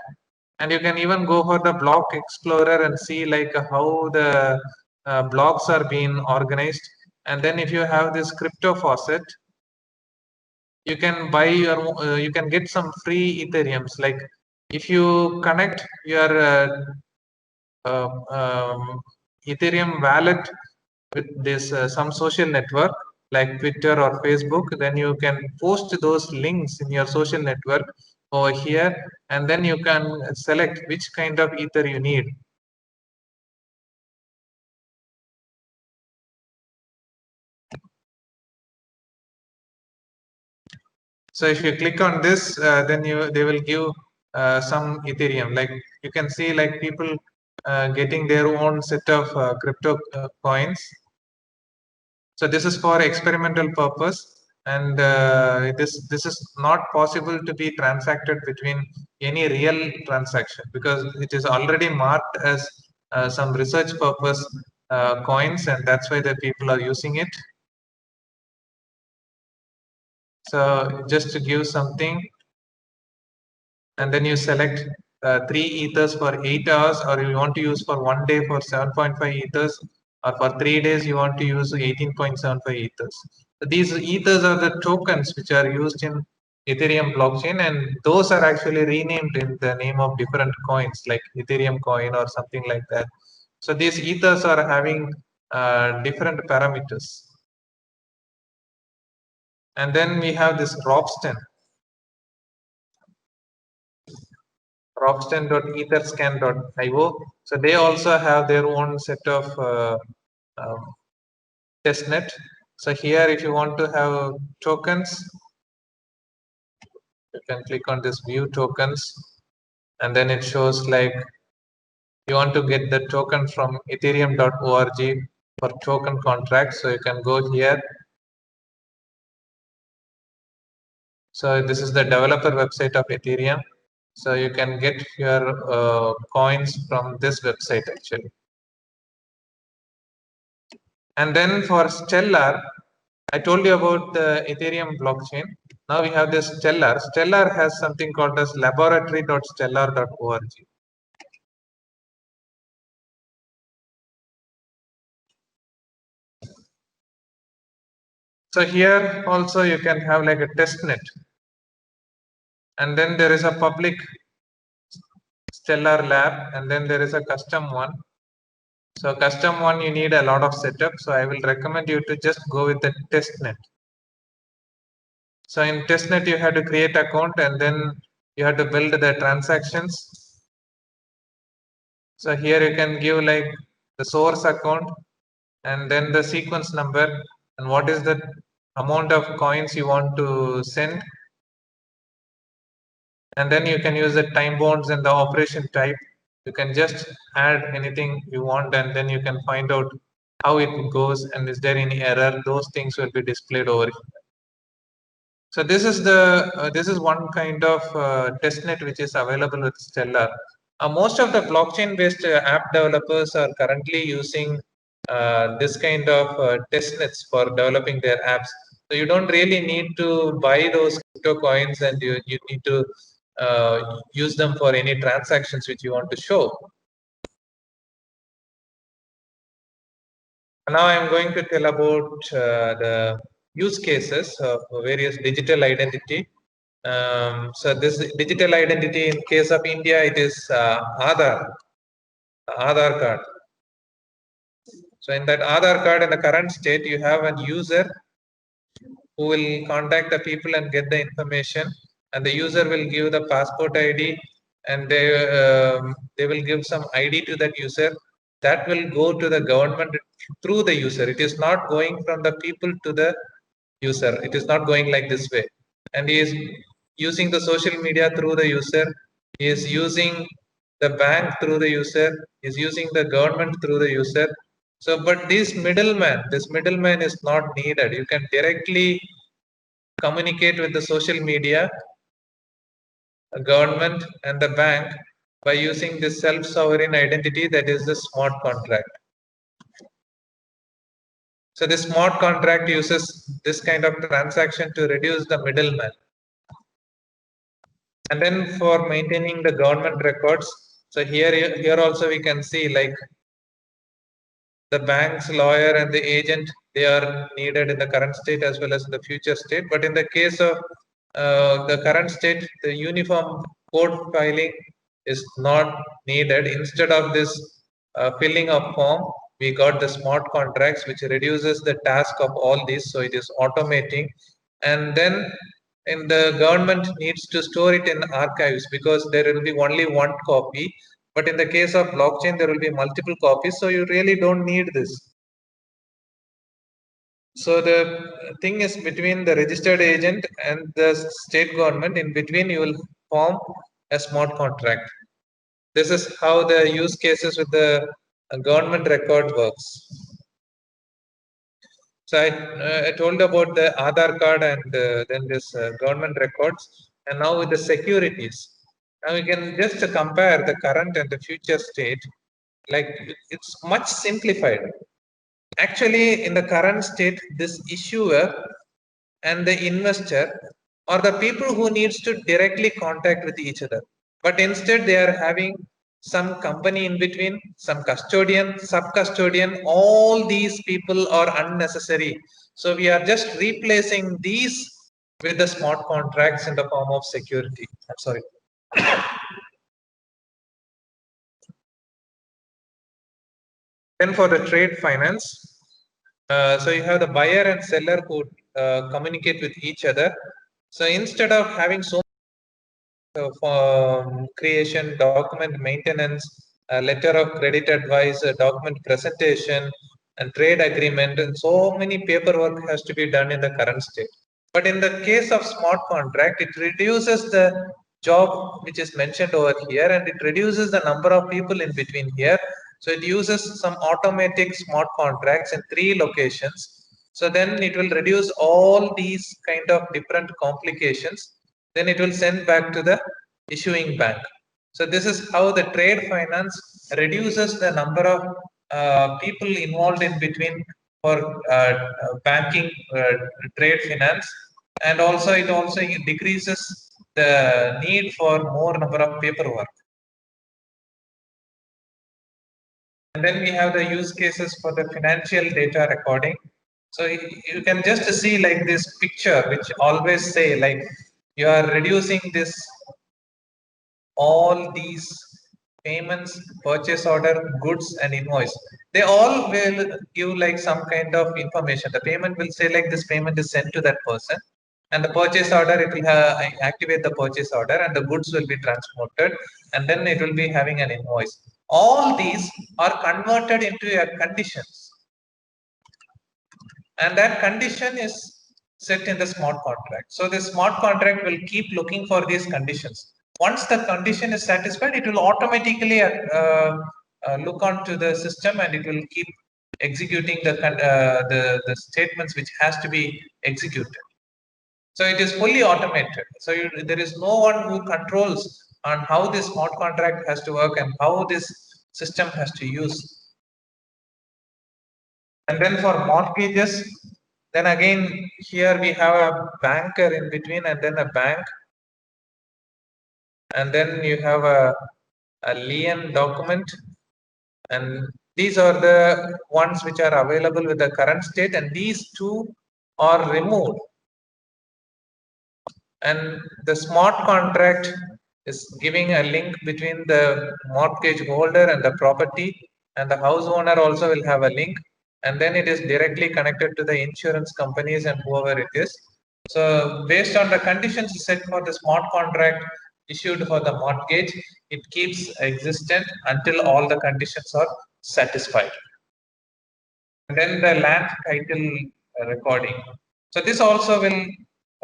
and you can even go for the block explorer and see like how the blocks are being organized. And then if you have this crypto faucet, you can buy your you can get some free Ethereums. Like if you connect your Ethereum wallet with this some social network like Twitter or Facebook, then you can post those links in your social network over here, and then you can select which kind of Ether you need. So if you click on this, then they will give some Ethereum. Like you can see, like people getting their own set of crypto coins. So this is for experimental purpose, and this is not possible to be transacted between any real transaction because it is already marked as some research purpose coins, and that's why the people are using it. So just to give something, and then you select 3 ethers for 8 hours, or you want to use for 1 day for 7.5 ethers, or for 3 days you want to use 18.75 ethers. So these ethers are the tokens which are used in Ethereum blockchain, and those are actually renamed in the name of different coins like Ethereum coin or something like that. So these ethers are having different parameters. And then we have this Ropsten. Ropsten.etherscan.io. So they also have their own set of testnet. So here, if you want to have tokens, you can click on this view tokens, and then it shows like you want to get the token from ethereum.org for token contracts. So you can go here. So this is the developer website of Ethereum. So you can get your coins from this website actually. And then for Stellar, I told you about the Ethereum blockchain. Now we have this Stellar. Stellar has something called as laboratory.stellar.org. So here also you can have like a testnet. And then there is a public Stellar lab, and then there is a custom one. So custom one, you need a lot of setup. So I will recommend you to just go with the testnet. So in testnet, you have to create account, and then you have to build the transactions. So here you can give like the source account and then the sequence number and what is the amount of coins you want to send. And then you can use the time bonds and the operation type. You can just add anything you want, and then you can find out how it goes and is there any error. Those things will be displayed over here. So this is the this is one kind of testnet which is available with Stellar. Most of the blockchain-based app developers are currently using this kind of testnets for developing their apps. So you don't really need to buy those crypto coins, and you need to use them for any transactions which you want to show. Now I'm going to tell about the use cases of various digital identity. So this digital identity in case of India, it is Aadhaar card. So in that Aadhaar card in the current state, you have a user who will contact the people and get the information, and the user will give the passport ID, and they will give some ID to that user. That will go to the government through the user. It is not going from the people to the user. It is not going like this way. And he is using the social media through the user. He is using the bank through the user. He is using the government through the user. So, but this middleman is not needed. You can directly communicate with the social media, the government, and the bank by using this self-sovereign identity, that is the smart contract. So the smart contract uses this kind of transaction to reduce the middleman. And then for maintaining the government records, so here also we can see like the bank's lawyer and the agent, they are needed in the current state as well as in the future state. But in the case of the current state, the uniform code filing is not needed. Instead of this filling of form, we got the smart contracts, which reduces the task of all this. So it is automating. And then in the government needs to store it in archives because there will be only one copy. But in the case of blockchain, there will be multiple copies. So you really don't need this. So the thing is between the registered agent and the state government, in between you will form a smart contract. This is how the use cases with the government record works. So I told about the Aadhaar card and then this government records, and now with the securities. Now we can just compare the current and the future state. Like it's much simplified. Actually, in the current state, this issuer and the investor are the people who needs to directly contact with each other. But instead, they are having some company in between, some custodian, sub-custodian. All these people are unnecessary. So we are just replacing these with the smart contracts in the form of security. I'm sorry. Then for the trade finance, so you have the buyer and seller who communicate with each other. So instead of having so much creation, document maintenance, letter of credit advice, document presentation, and trade agreement, and so many paperwork has to be done in the current state. But in the case of smart contract, it reduces the job which is mentioned over here, and it reduces the number of people in between here. So it uses some automatic smart contracts in 3 locations. So then it will reduce all these kind of different complications. Then it will send back to the issuing bank. So this is how the trade finance reduces the number of people involved in between for banking, trade finance, and also it also decreases the need for more number of paperwork. And then we have the use cases for the financial data recording. So you can just see like this picture, which always say like you are reducing this, all these payments, purchase order, goods and invoice. They all will give like some kind of information. The payment will say like this payment is sent to that person. And the purchase order, it will activate the purchase order and the goods will be transported and then it will be having an invoice. All these are converted into a conditions. And that condition is set in the smart contract. So the smart contract will keep looking for these conditions. Once the condition is satisfied, it will automatically look onto the system and it will keep executing the statements which has to be executed. So it is fully automated. So there is no one who controls on how this smart contract has to work and how this system has to use. And then for mortgages, then again here we have a banker in between and then a bank. And then you have a lien document. And these are the ones which are available with the current state, and these two are removed. And the smart contract is giving a link between the mortgage holder and the property, and the house owner also will have a link. and then it is directly connected to the insurance companies and whoever it is. So based on the conditions set for the smart contract issued for the mortgage, it keeps existent until all the conditions are satisfied. And then the land title recording. So this also will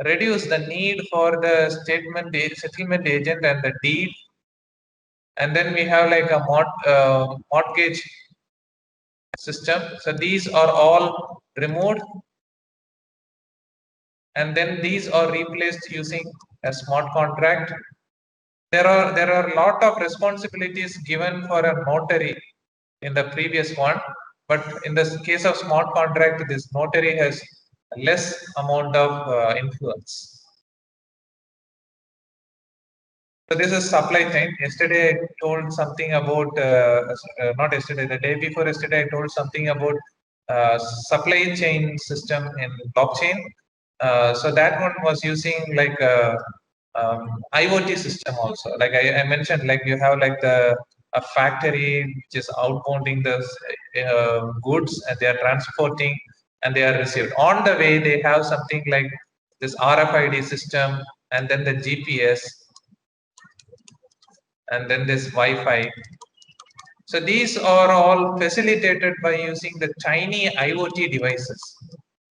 reduce the need for the settlement agent and the deed. And then we have like a mortgage system. So these are all removed, and then these are replaced using a smart contract. There are a lot of responsibilities given for a notary in the previous one, but in the case of smart contract, this notary has less amount of influence. So this is supply chain. Yesterday I told something about, not yesterday, the day before yesterday I told something about supply chain system in blockchain. So that one was using like a IoT system also. Like I mentioned, like you have like a factory which is outbounding the goods, and they are transporting and they are received. On the way, they have something like this RFID system, and then the GPS, and then this Wi-Fi. So these are all facilitated by using the tiny IoT devices.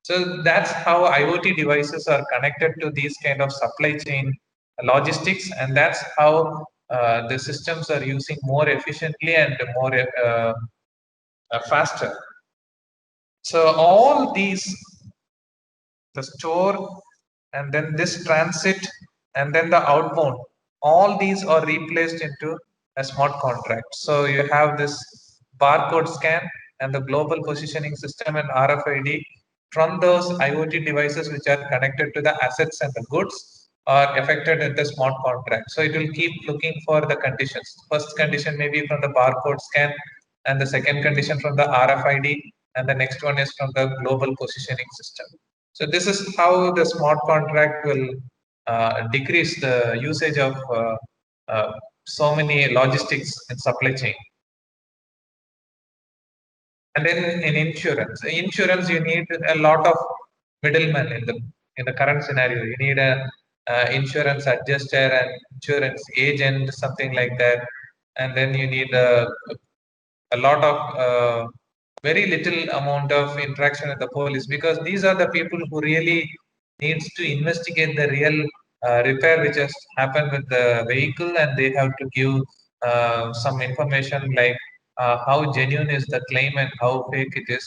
So that's how IoT devices are connected to these kind of supply chain logistics, and that's how the systems are using more efficiently and more faster. So all these, the store, and then this transit, and then the outbound, all these are replaced into a smart contract. So you have this barcode scan and the global positioning system and RFID from those IoT devices which are connected to the assets and the goods are affected in the smart contract. So it will keep looking for the conditions. First condition may be from the barcode scan, and the second condition from the RFID, and the next one is from the global positioning system. So this is how the smart contract will decrease the usage of so many logistics in supply chain. And then in insurance you need a lot of middlemen in the current scenario. You need a insurance adjuster and insurance agent, something like that, and then you need a lot of very little amount of interaction with the police, because these are the people who really needs to investigate the real repair which has happened with the vehicle, and they have to give some information like how genuine is the claim and how fake it is.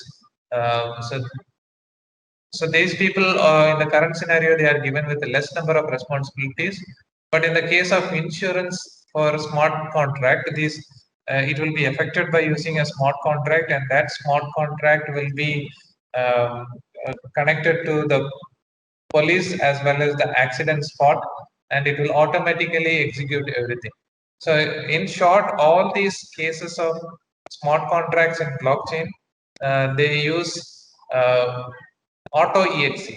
So these people in the current scenario, they are given with a less number of responsibilities. But in the case of insurance for smart contract, it will be affected by using a smart contract, and that smart contract will be connected to the police as well as the accident spot, and it will automatically execute everything. So in short, all these cases of smart contracts in blockchain, they use auto exe.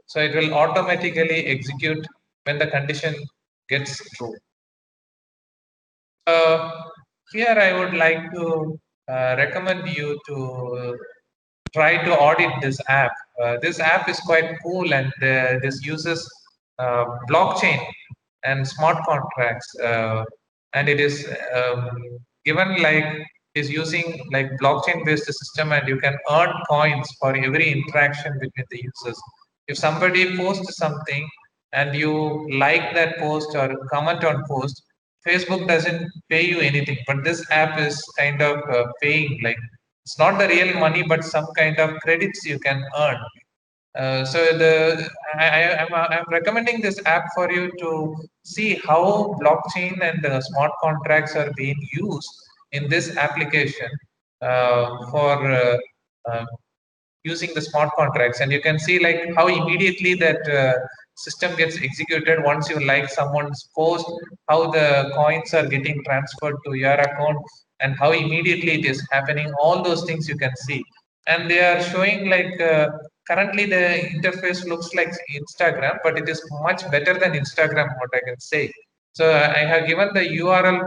So it will automatically execute when the condition gets true. Here I would like to recommend you to try to audit this app. This app is quite cool, and this uses blockchain and smart contracts, and it is given like is using like blockchain based system, and you can earn coins for every interaction between the users. If somebody posts something and you like that post or comment on post, Facebook doesn't pay you anything, but this app is kind of paying. Like, it's not the real money, but some kind of credits you can earn. So I'm recommending this app for you to see how blockchain and smart contracts are being used in this application for using the smart contracts, and you can see like how immediately that system gets executed once you like someone's post, how the coins are getting transferred to your account, and how immediately it is happening. All those things you can see, and they are showing like currently the interface looks like Instagram, but it is much better than Instagram, what I can say. So I have given the URL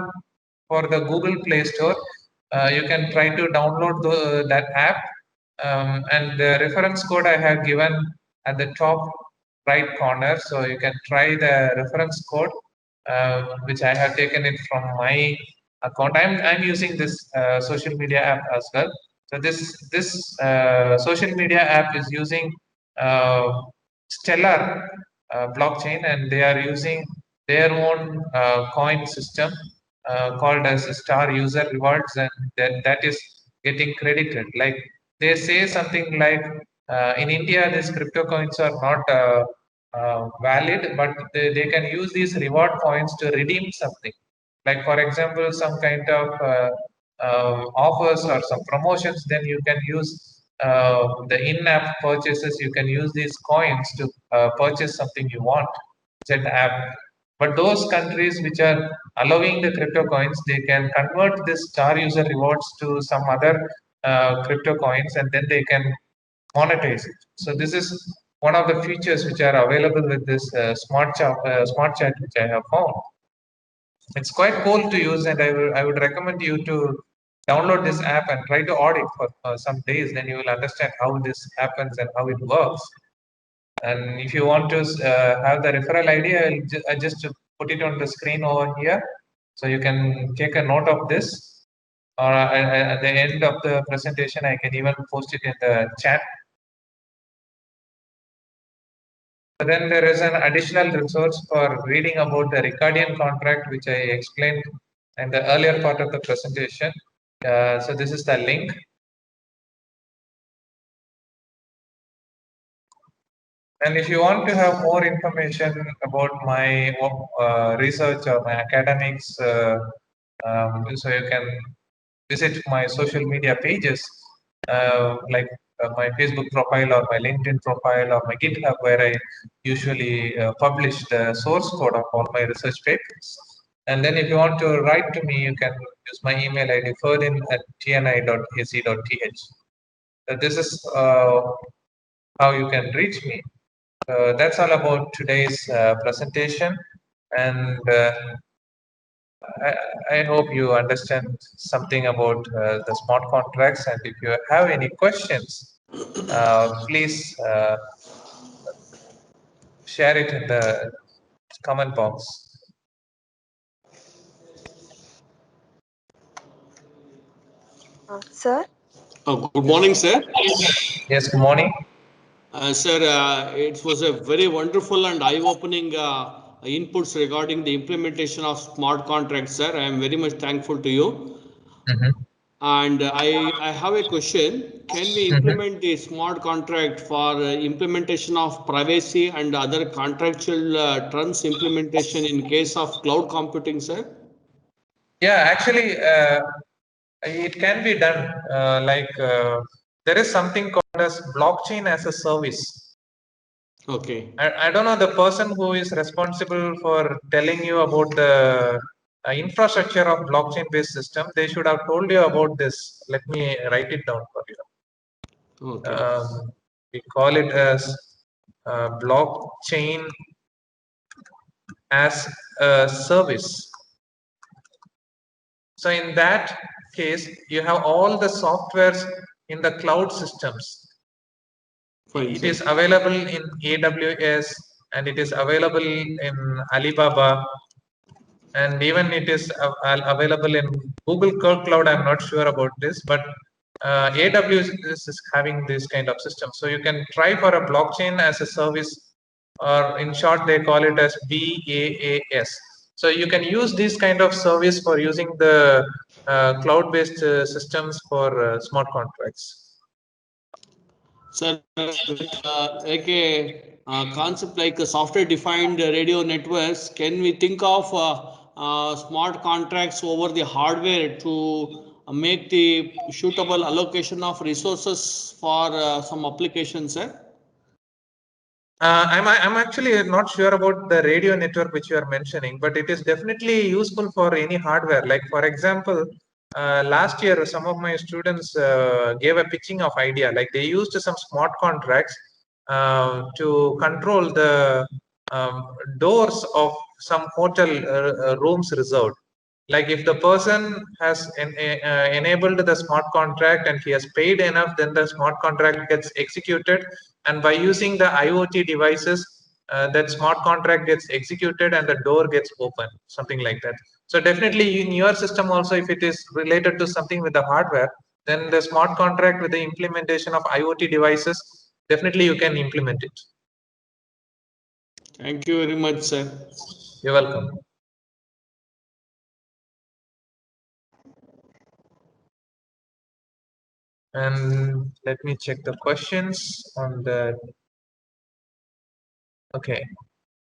for the Google Play Store. you can try to download that app, and the reference code I have given at the top right corner. So you can try the reference code, which I have taken it from my account. I'm using this social media app as well. So this social media app is using uh, Stellar blockchain, and they are using their own coin system called as Star User Rewards, and that is getting credited. Like they say something like in India, these crypto coins are not valid, but they can use these reward coins to redeem something. Like for example, some kind of offers or some promotions, then you can use the in-app purchases. You can use these coins to purchase something you want. It's an app. But those countries which are allowing the crypto coins, they can convert this star user rewards to some other crypto coins, and then they can monetize it. So this is one of the features which are available with this smart chat which I have found. It's quite cool to use, and I would recommend you to download this app and try to audit for some days. Then you will understand how this happens and how it works. And if you want to have the referral ID, I just put it on the screen over here, so you can take a note of this. Or at the end of the presentation, I can even post it in the chat. Then there is an additional resource for reading about the Ricardian contract, which I explained in the earlier part of the presentation. So this is the link. And if you want to have more information about my research or my academics, so you can visit my social media pages, like my Facebook profile or my LinkedIn profile or my GitHub, where I usually publish the source code of all my research papers. And then if you want to write to me, you can use my email ID ferdin@tni.ac.th. This is how you can reach me. That's all about today's presentation, and I hope you understand something about the smart contracts. And if you have any questions, please share it in the comment box. Sir? Good morning, sir. Yes, good morning. Sir, it was a very wonderful and eye-opening inputs regarding the implementation of smart contracts, sir. I am very much thankful to you. And I have a question. Can we implement the smart contract for implementation of privacy and other contractual terms implementation in case of cloud computing, sir? Yeah, actually, it can be done. There is something called as blockchain as a service. Okay. I don't know the person who is responsible for telling you about the infrastructure of blockchain-based system. They should have told you about this. Let me write it down for you. Okay. We call it as blockchain as a service. So in that case, you have all the softwares in the cloud systems. Fine, it sir. is available in AWS, and it is available in Alibaba, and even it is available in Google Cloud. I'm not sure about this, but AWS is having this kind of system. So you can try for a blockchain as a service, or in short, they call it as BaaS. So you can use this kind of service for using the cloud-based systems for smart contracts. Sir, like a concept like a software-defined radio networks, can we think of smart contracts over the hardware to make the suitable allocation of resources for some applications, sir? I'm actually not sure about the radio network which you are mentioning, but it is definitely useful for any hardware. Like for example, last year some of my students gave a pitching of idea. Like they used some smart contracts to control the doors of some hotel rooms reserved. Like if the person has enabled the smart contract and he has paid enough, then the smart contract gets executed. And by using the IoT devices, that smart contract gets executed and the door gets open, something like that. So definitely in your system also, if it is related to something with the hardware, then the smart contract with the implementation of IoT devices, definitely you can implement it. Thank you very much, sir. You're welcome. And let me check the questions on the. Okay.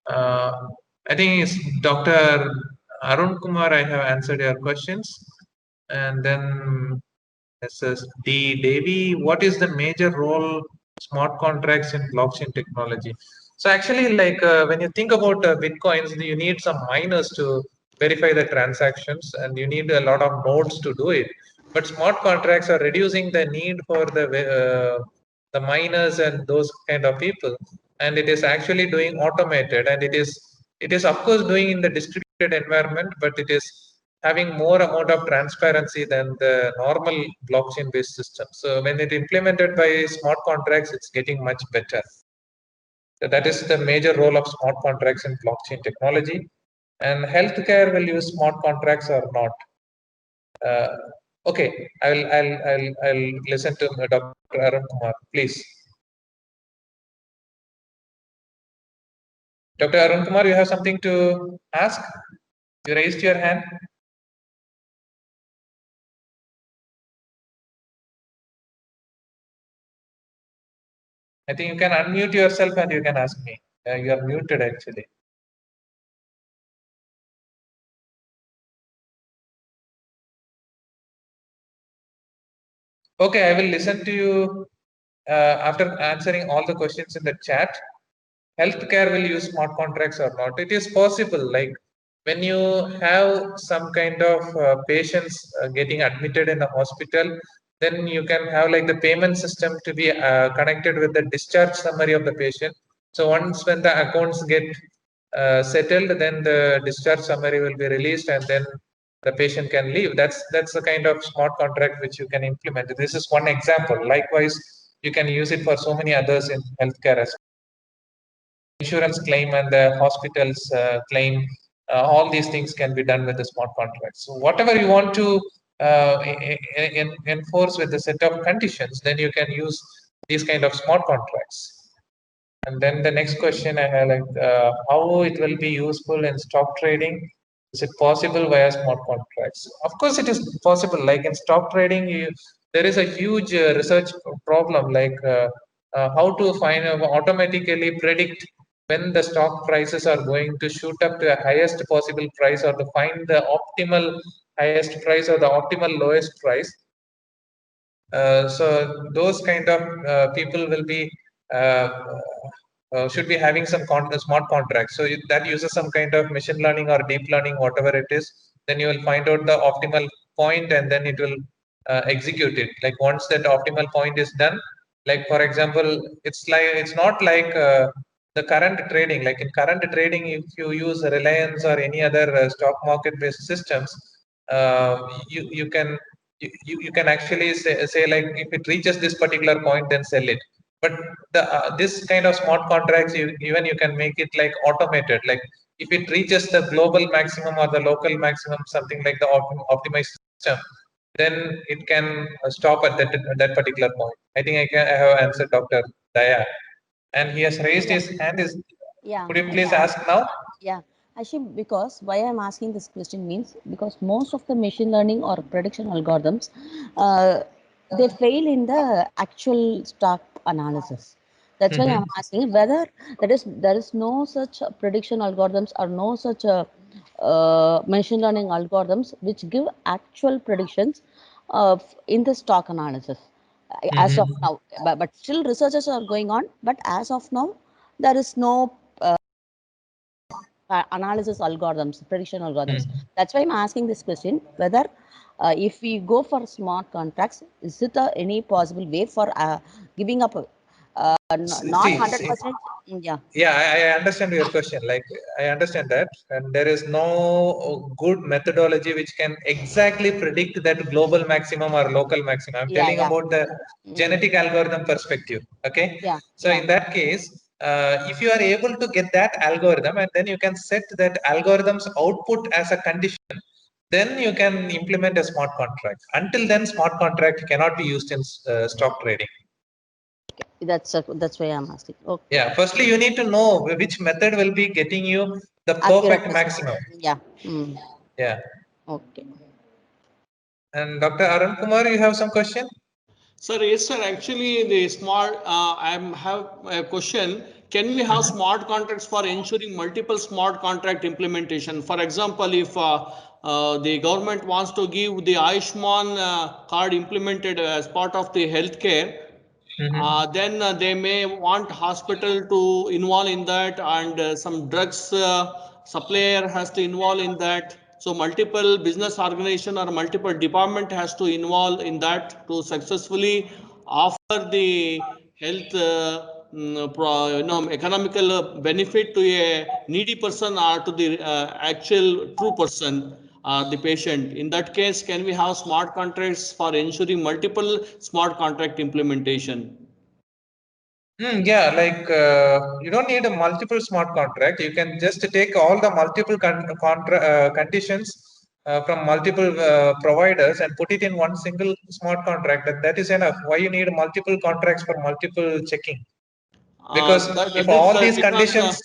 I think it's Dr. Arun Kumar. I have answered your questions. And then it says D. Devi, what is the major role smart contracts in blockchain technology? So actually, like when you think about Bitcoins, you need some miners to verify the transactions and you need a lot of nodes to do it. But smart contracts are reducing the need for the miners and those kind of people. And it is actually doing automated, and it is of course doing in the distributed environment, but it is having more amount of transparency than the normal blockchain based system. So when it implemented by smart contracts, it's getting much better. So that is the major role of smart contracts in blockchain technology. And healthcare will use smart contracts or not. Okay, I'll listen to Dr. Arun Kumar, please. Dr. Arun Kumar, you have something to ask? You raised your hand. I think you can unmute yourself and you can ask me. You are muted actually. Okay, I will listen to you after answering all the questions in the chat. Healthcare will use smart contracts or not? It is possible. Like when you have some kind of patients getting admitted in the hospital, then you can have like the payment system to be connected with the discharge summary of the patient. So once when the accounts get settled, then the discharge summary will be released and then the patient can leave. That's the kind of smart contract which you can implement. This is one example. Likewise, you can use it for so many others in healthcare as well. Insurance claim and the hospital's claim, all these things can be done with the smart contracts. So whatever you want to enforce with the set of conditions, then you can use these kind of smart contracts. And then the next question I have, like, how it will be useful in stock trading? Is it possible via smart contracts? Of course, it is possible. Like in stock trading, there is a huge research problem, like how to automatically predict when the stock prices are going to shoot up to the highest possible price, or to find the optimal highest price or the optimal lowest price. So those kind of people will be should be having some smart contracts. So that uses some kind of machine learning or deep learning, whatever it is. Then you will find out the optimal point, and then it will execute it. Like once that optimal point is done, like for example, it's not like the current trading. Like in current trading, if you use Reliance or any other stock market based systems, you can you can actually say like if it reaches this particular point, then sell it. But this kind of smart contracts, even you can make it like automated. Like if it reaches the global maximum or the local maximum, something like the optimized system, then it can stop at that particular point. I think I have answered Dr. Daya, and he has raised his hand. Could you please ask now? Yeah, actually, because why I'm asking this question means because most of the machine learning or prediction algorithms, they fail in the actual stock analysis. That's why I'm asking whether there is no such prediction algorithms or no such machine learning algorithms which give actual predictions in the stock analysis as of now. But still researches are going on. But as of now, there is no analysis algorithms, prediction algorithms. That's why I'm asking this question, whether if we go for smart contracts, is it any possible way for giving up Not 100%. Yeah. Yeah, I understand your question. Like, I understand that, and there is no good methodology which can exactly predict that global maximum or local maximum. I'm Yeah, telling yeah. about the genetic algorithm perspective. Okay. Yeah. So in that case, if you are able to get that algorithm, and then you can set that algorithm's output as a condition, then you can implement a smart contract. Until then, smart contract cannot be used in stock trading. That's why I'm asking. Okay. Yeah, firstly, you need to know which method will be getting you the Accurate perfect result. maximum. Yeah. Yeah. Okay. And Dr. Arun Kumar, you have some question? Sir, yes, sir. Actually, the smart, I have a question. Can we have smart contracts for ensuring multiple smart contract implementation? For example, if the government wants to give the Ayushman card implemented as part of the healthcare, then they may want hospital to involve in that, and some drugs supplier has to involve in that. So multiple business organization or multiple department has to involve in that to successfully offer the health economical benefit to a needy person or to the actual true person, the patient. In that case, can we have smart contracts for ensuring multiple smart contract implementation? Yeah, like you don't need a multiple smart contract. You can just take all the multiple conditions from multiple providers and put it in one single smart contract. That is enough. Why you need multiple contracts for multiple checking? Because if all these conditions,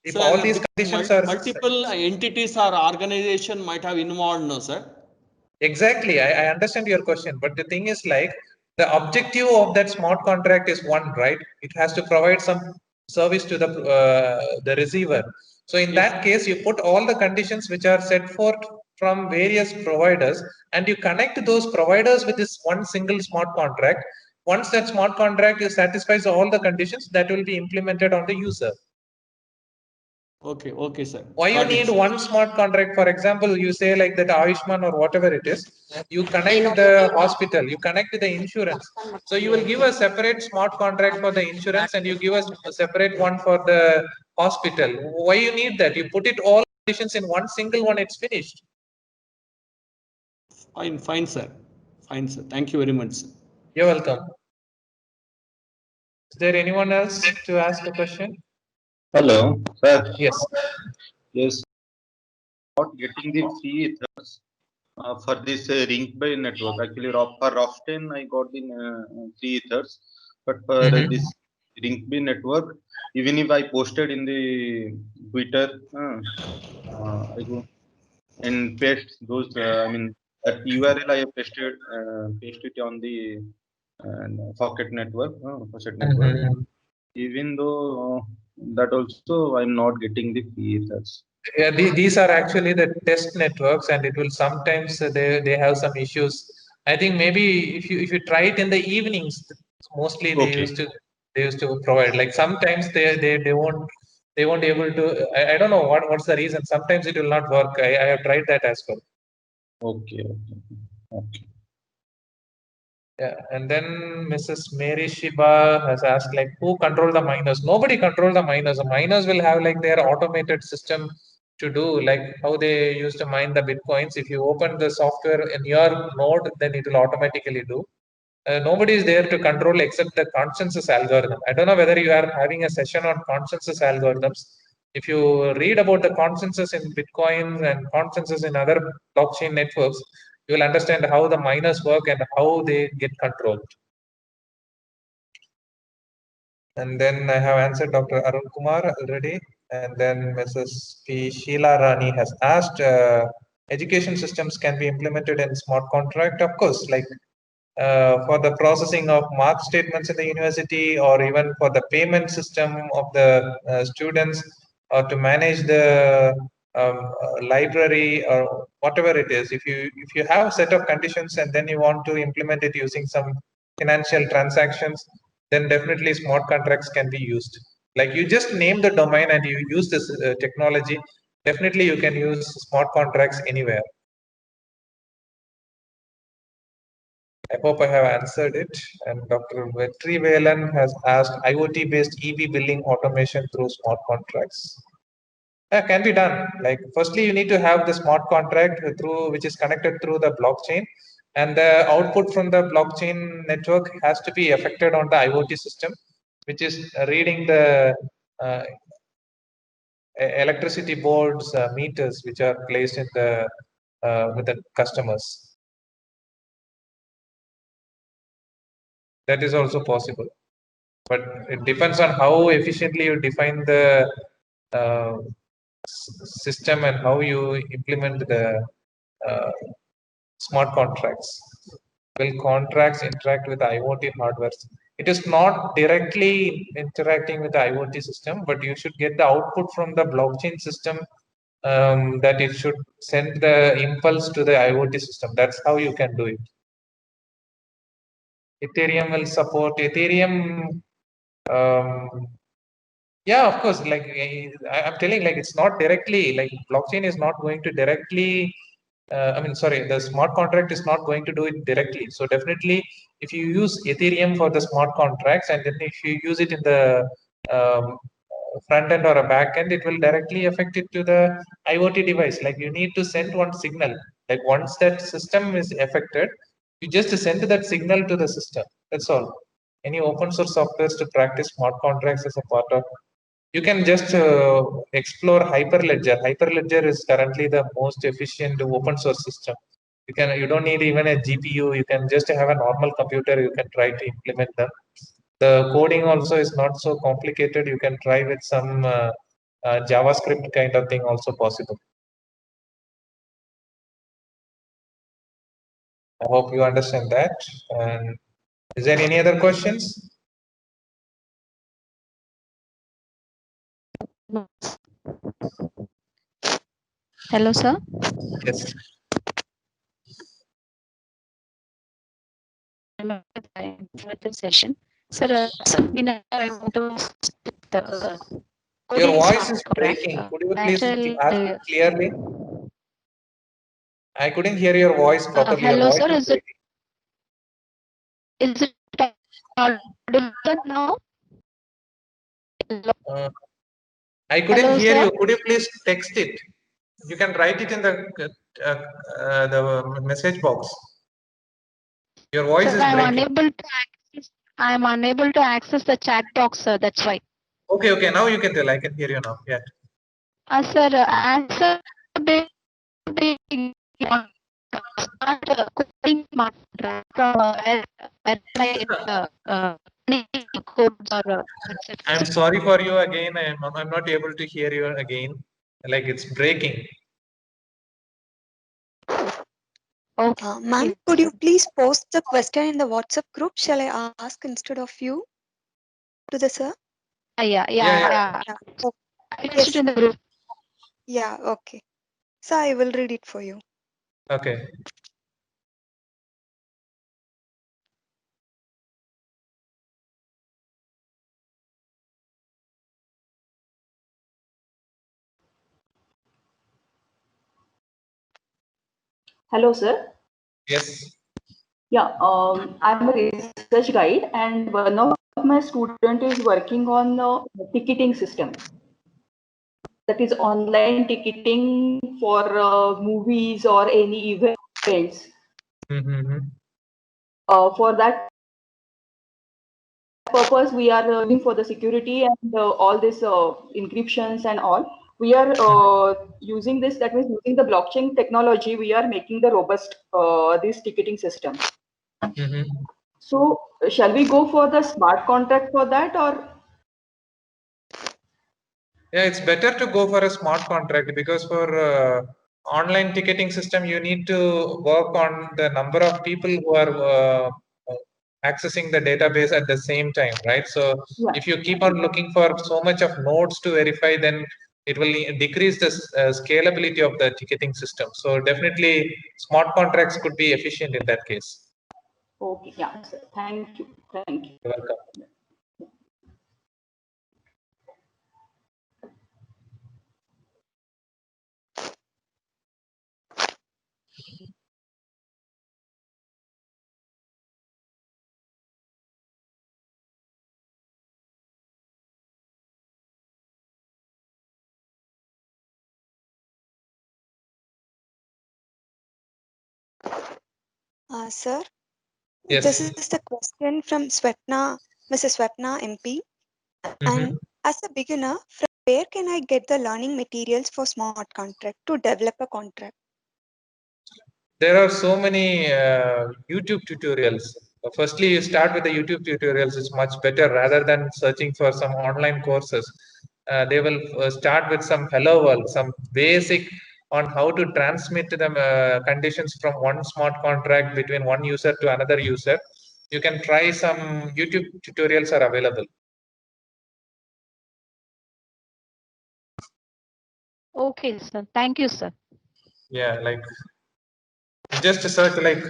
if all these conditions are multiple entities or organization might have involved, no, sir? Exactly, I understand your question, but the thing is like the objective of that smart contract is one, right? It has to provide some service to the receiver. So in that case, you put all the conditions which are set forth from various providers, and you connect those providers with this one single smart contract. Once that smart contract satisfies all the conditions, that will be implemented on the user. Okay, sir. Why you need one smart contract? For example, you say like that Ayushman or whatever it is, you connect the hospital, you connect the insurance. So you will give a separate smart contract for the insurance and you give us a separate one for the hospital. Why you need that? You put it all conditions in one single one, it's finished. Fine, sir. Fine, sir. Thank you very much, sir. You're welcome. Is there anyone else to ask a question? Hello, sir. Yes. Yes. Not getting the free ethers for this Ringby network. Actually, for Roften, I got the free ethers, but for this Ringby network, even if I posted in the Twitter, I go and paste those. I mean, that URL I have pasted it on the Socket network, Socket network. Even though that also I'm not getting the free ethers. Yeah, these are actually the test networks, and it will sometimes they have some issues. I think maybe if you try it in the evenings, mostly they used to provide. Like sometimes they won't able to. I don't know what's the reason. Sometimes it will not work. I have tried that as well. Okay. Yeah, and then Mrs. Mary Shiba has asked like, who control the miners? Nobody control the miners. The miners will have like their automated system to do, like how they used to mine the bitcoins. If you open the software in your node, then it will automatically do. Nobody is there to control except the consensus algorithm. I don't know whether you are having a session on consensus algorithms. If you read about the consensus in Bitcoin and consensus in other blockchain networks, you will understand how the miners work and how they get controlled. And then I have answered Dr. Arun Kumar already. And then Mrs. P. Sheila Rani has asked, education systems can be implemented in smart contract. Of course, like for the processing of mark statements in the university, or even for the payment system of the students, or to manage the library or whatever it is. If you have a set of conditions and then you want to implement it using some financial transactions, then definitely smart contracts can be used. Like you just name the domain and you use this technology, definitely you can use smart contracts anywhere. I hope I have answered it. And Dr. Vetri Velan has asked IoT-based EV billing automation through smart contracts. Can be done. Like, firstly, you need to have the smart contract through which is connected through the blockchain, and the output from the blockchain network has to be affected on the IoT system, which is reading the uh, electricity boards meters which are placed in the with the customers. That is also possible, but it depends on how efficiently you define the uh, system and how you implement the uh, smart contracts. Will contracts interact with the IoT hardware? It is not directly interacting with the IoT system, but you should get the output from the blockchain system, that it should send the impulse to the IoT system. That's how you can do it. Ethereum will support Ethereum. Yeah, of course. Like I'm telling, like it's not directly, like blockchain is not going to directly. I mean, sorry, the smart contract is not going to do it directly. So definitely, if you use Ethereum for the smart contracts, and then if you use it in the um, front end or a back end, it will directly affect it to the IoT device. Like you need to send one signal. Like once that system is affected, you just send that signal to the system. That's all. Any open source softwares to practice smart contracts as a part of, you can just explore Hyperledger. Hyperledger is currently the most efficient open source system. You don't need even a GPU. You can just have a normal computer. You can try to implement them. The coding also is not so complicated. You can try with some JavaScript kind of thing also possible. I hope you understand that. And is there any other questions? Hello, sir. Yes. Session. Sir, I want to Your voice is breaking. Could you please ask it clearly? I couldn't hear your voice properly. Hello, your voice sir. Is it audible now? I couldn't Hello, hear sir? you. Could you please text it? You can write it in the message box. Your voice Sir, is breaking. I am unable to access the chat box, sir. That's why. Okay. Now you can tell. I can hear you now. Yeah. Sir, answer coding smart codes or I'm sorry for you again. I'm not able to hear you again. Like it's breaking. Okay. Ma'am, could you please post the question in the WhatsApp group? Shall I ask instead of you to the sir? Yeah. Okay. I posted in the group. Yeah, okay. So I will read it for you. Okay. Hello, sir. Yes. Yeah, I'm a research guide, and one of my student is working on the ticketing system. That is online ticketing for movies or any events. For that purpose, we are using for the security and all this encryptions and all. We are using this. That means using the blockchain technology. We are making the robust this ticketing system. So, shall we go for the smart contract for that, or? Yeah, it's better to go for a smart contract, because for online ticketing system, you need to work on the number of people who are accessing the database at the same time, right? So Yeah. if you keep on looking for so much of nodes to verify, then it will decrease the scalability of the ticketing system. So definitely smart contracts could be efficient in that case. Okay, yeah, sir. Thank you. Thank you. You're welcome. Sir, Yes. this is the question from Swapna, Mrs. Swapna MP. And as a beginner, from where can I get the learning materials for smart contract to develop a contract? There are so many YouTube tutorials. Firstly, you start with the YouTube tutorials. It's much better rather than searching for some online courses. They will start with some hello world, some basic on how to transmit the conditions from one smart contract between one user to another user. You can try some YouTube tutorials are available. Okay, sir. Thank you, sir. Yeah, like just search like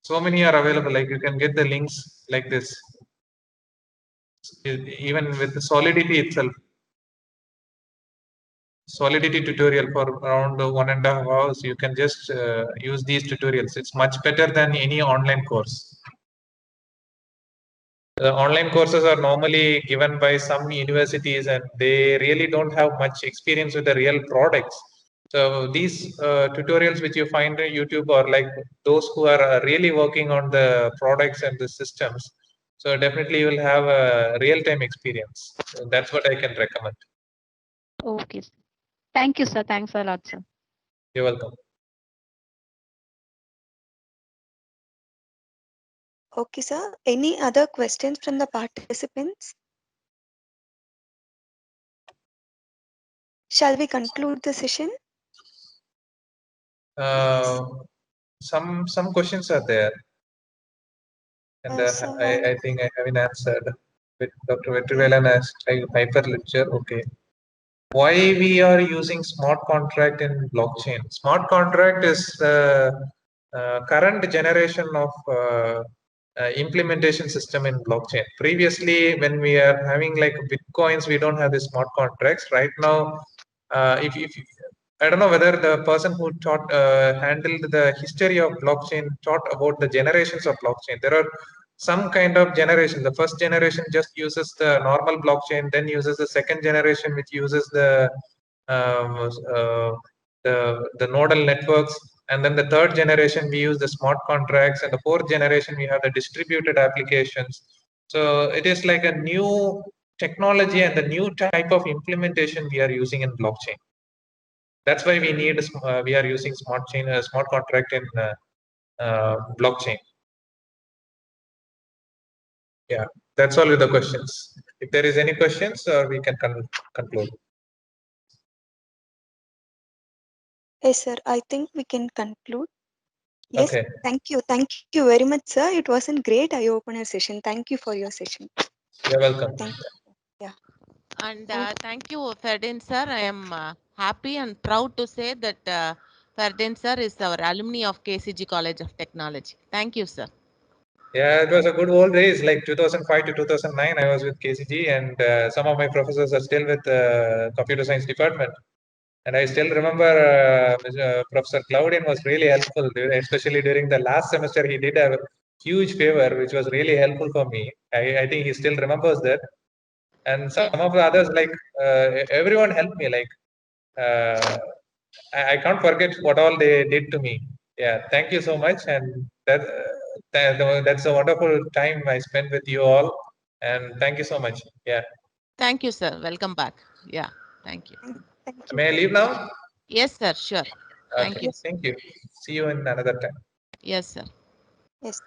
so many are available. Like you can get the links like this. Even with the Solidity itself. Solidity tutorial for around 1.5 hours. You can just use these tutorials. It's much better than any online course. Online courses are normally given by some universities and they really don't have much experience with the real products. So these tutorials which you find on YouTube are like those who are really working on the products and the systems. So definitely you will have a real-time experience. So that's what I can recommend. Okay. Sir. Thank you, sir. Thanks a lot, sir. You're welcome. Okay, sir. Any other questions from the participants? Shall we conclude the session? Some questions are there, and I think I haven't answered. With Dr. Vetrivelan as Hyperledger. Okay. Why we are using smart contract in blockchain? Smart contract is the current generation of implementation system in blockchain. Previously, when we are having like Bitcoins, we don't have the smart contracts. Right now, if I don't know whether the person who taught handled the history of blockchain taught about the generations of blockchain. There are some kind of generation. The first generation just uses the normal blockchain, then uses the second generation, which uses um, uh, the nodal networks, and then the third generation we use the smart contracts, and the fourth generation we have the distributed applications. So it is like a new technology and the new type of implementation we are using in blockchain. That's why we need we are using smart contract in blockchain. Yeah, that's all with the questions. If there is any questions, we can conclude. Yes, sir. I think we can conclude. Yes. Okay. Thank you. Thank you very much, sir. It was a great eye-opener session. Thank you for your session. You're welcome. Thank you. Yeah. And thank you, Ferdin sir. I am happy and proud to say that Ferdin sir is our alumni of KCG College of Technology. Thank you, sir. Yeah, it was a good old days, like 2005 to 2009. I was with KCG, and some of my professors are still with the computer science department. And I still remember Professor Claudian was really helpful, especially during the last semester. He did a huge favor, which was really helpful for me. I think he still remembers that. And some of the others, like everyone helped me. Like I can't forget what all they did to me. Yeah, thank you so much, and that's a wonderful time I spent with you all. And thank you so much. Yeah. Thank you, sir. Welcome back. Yeah, thank you. Thank you. May I leave now? Yes, sir. Sure. Thank Okay. you. Thank you. See you in another time. Yes, sir. Yes.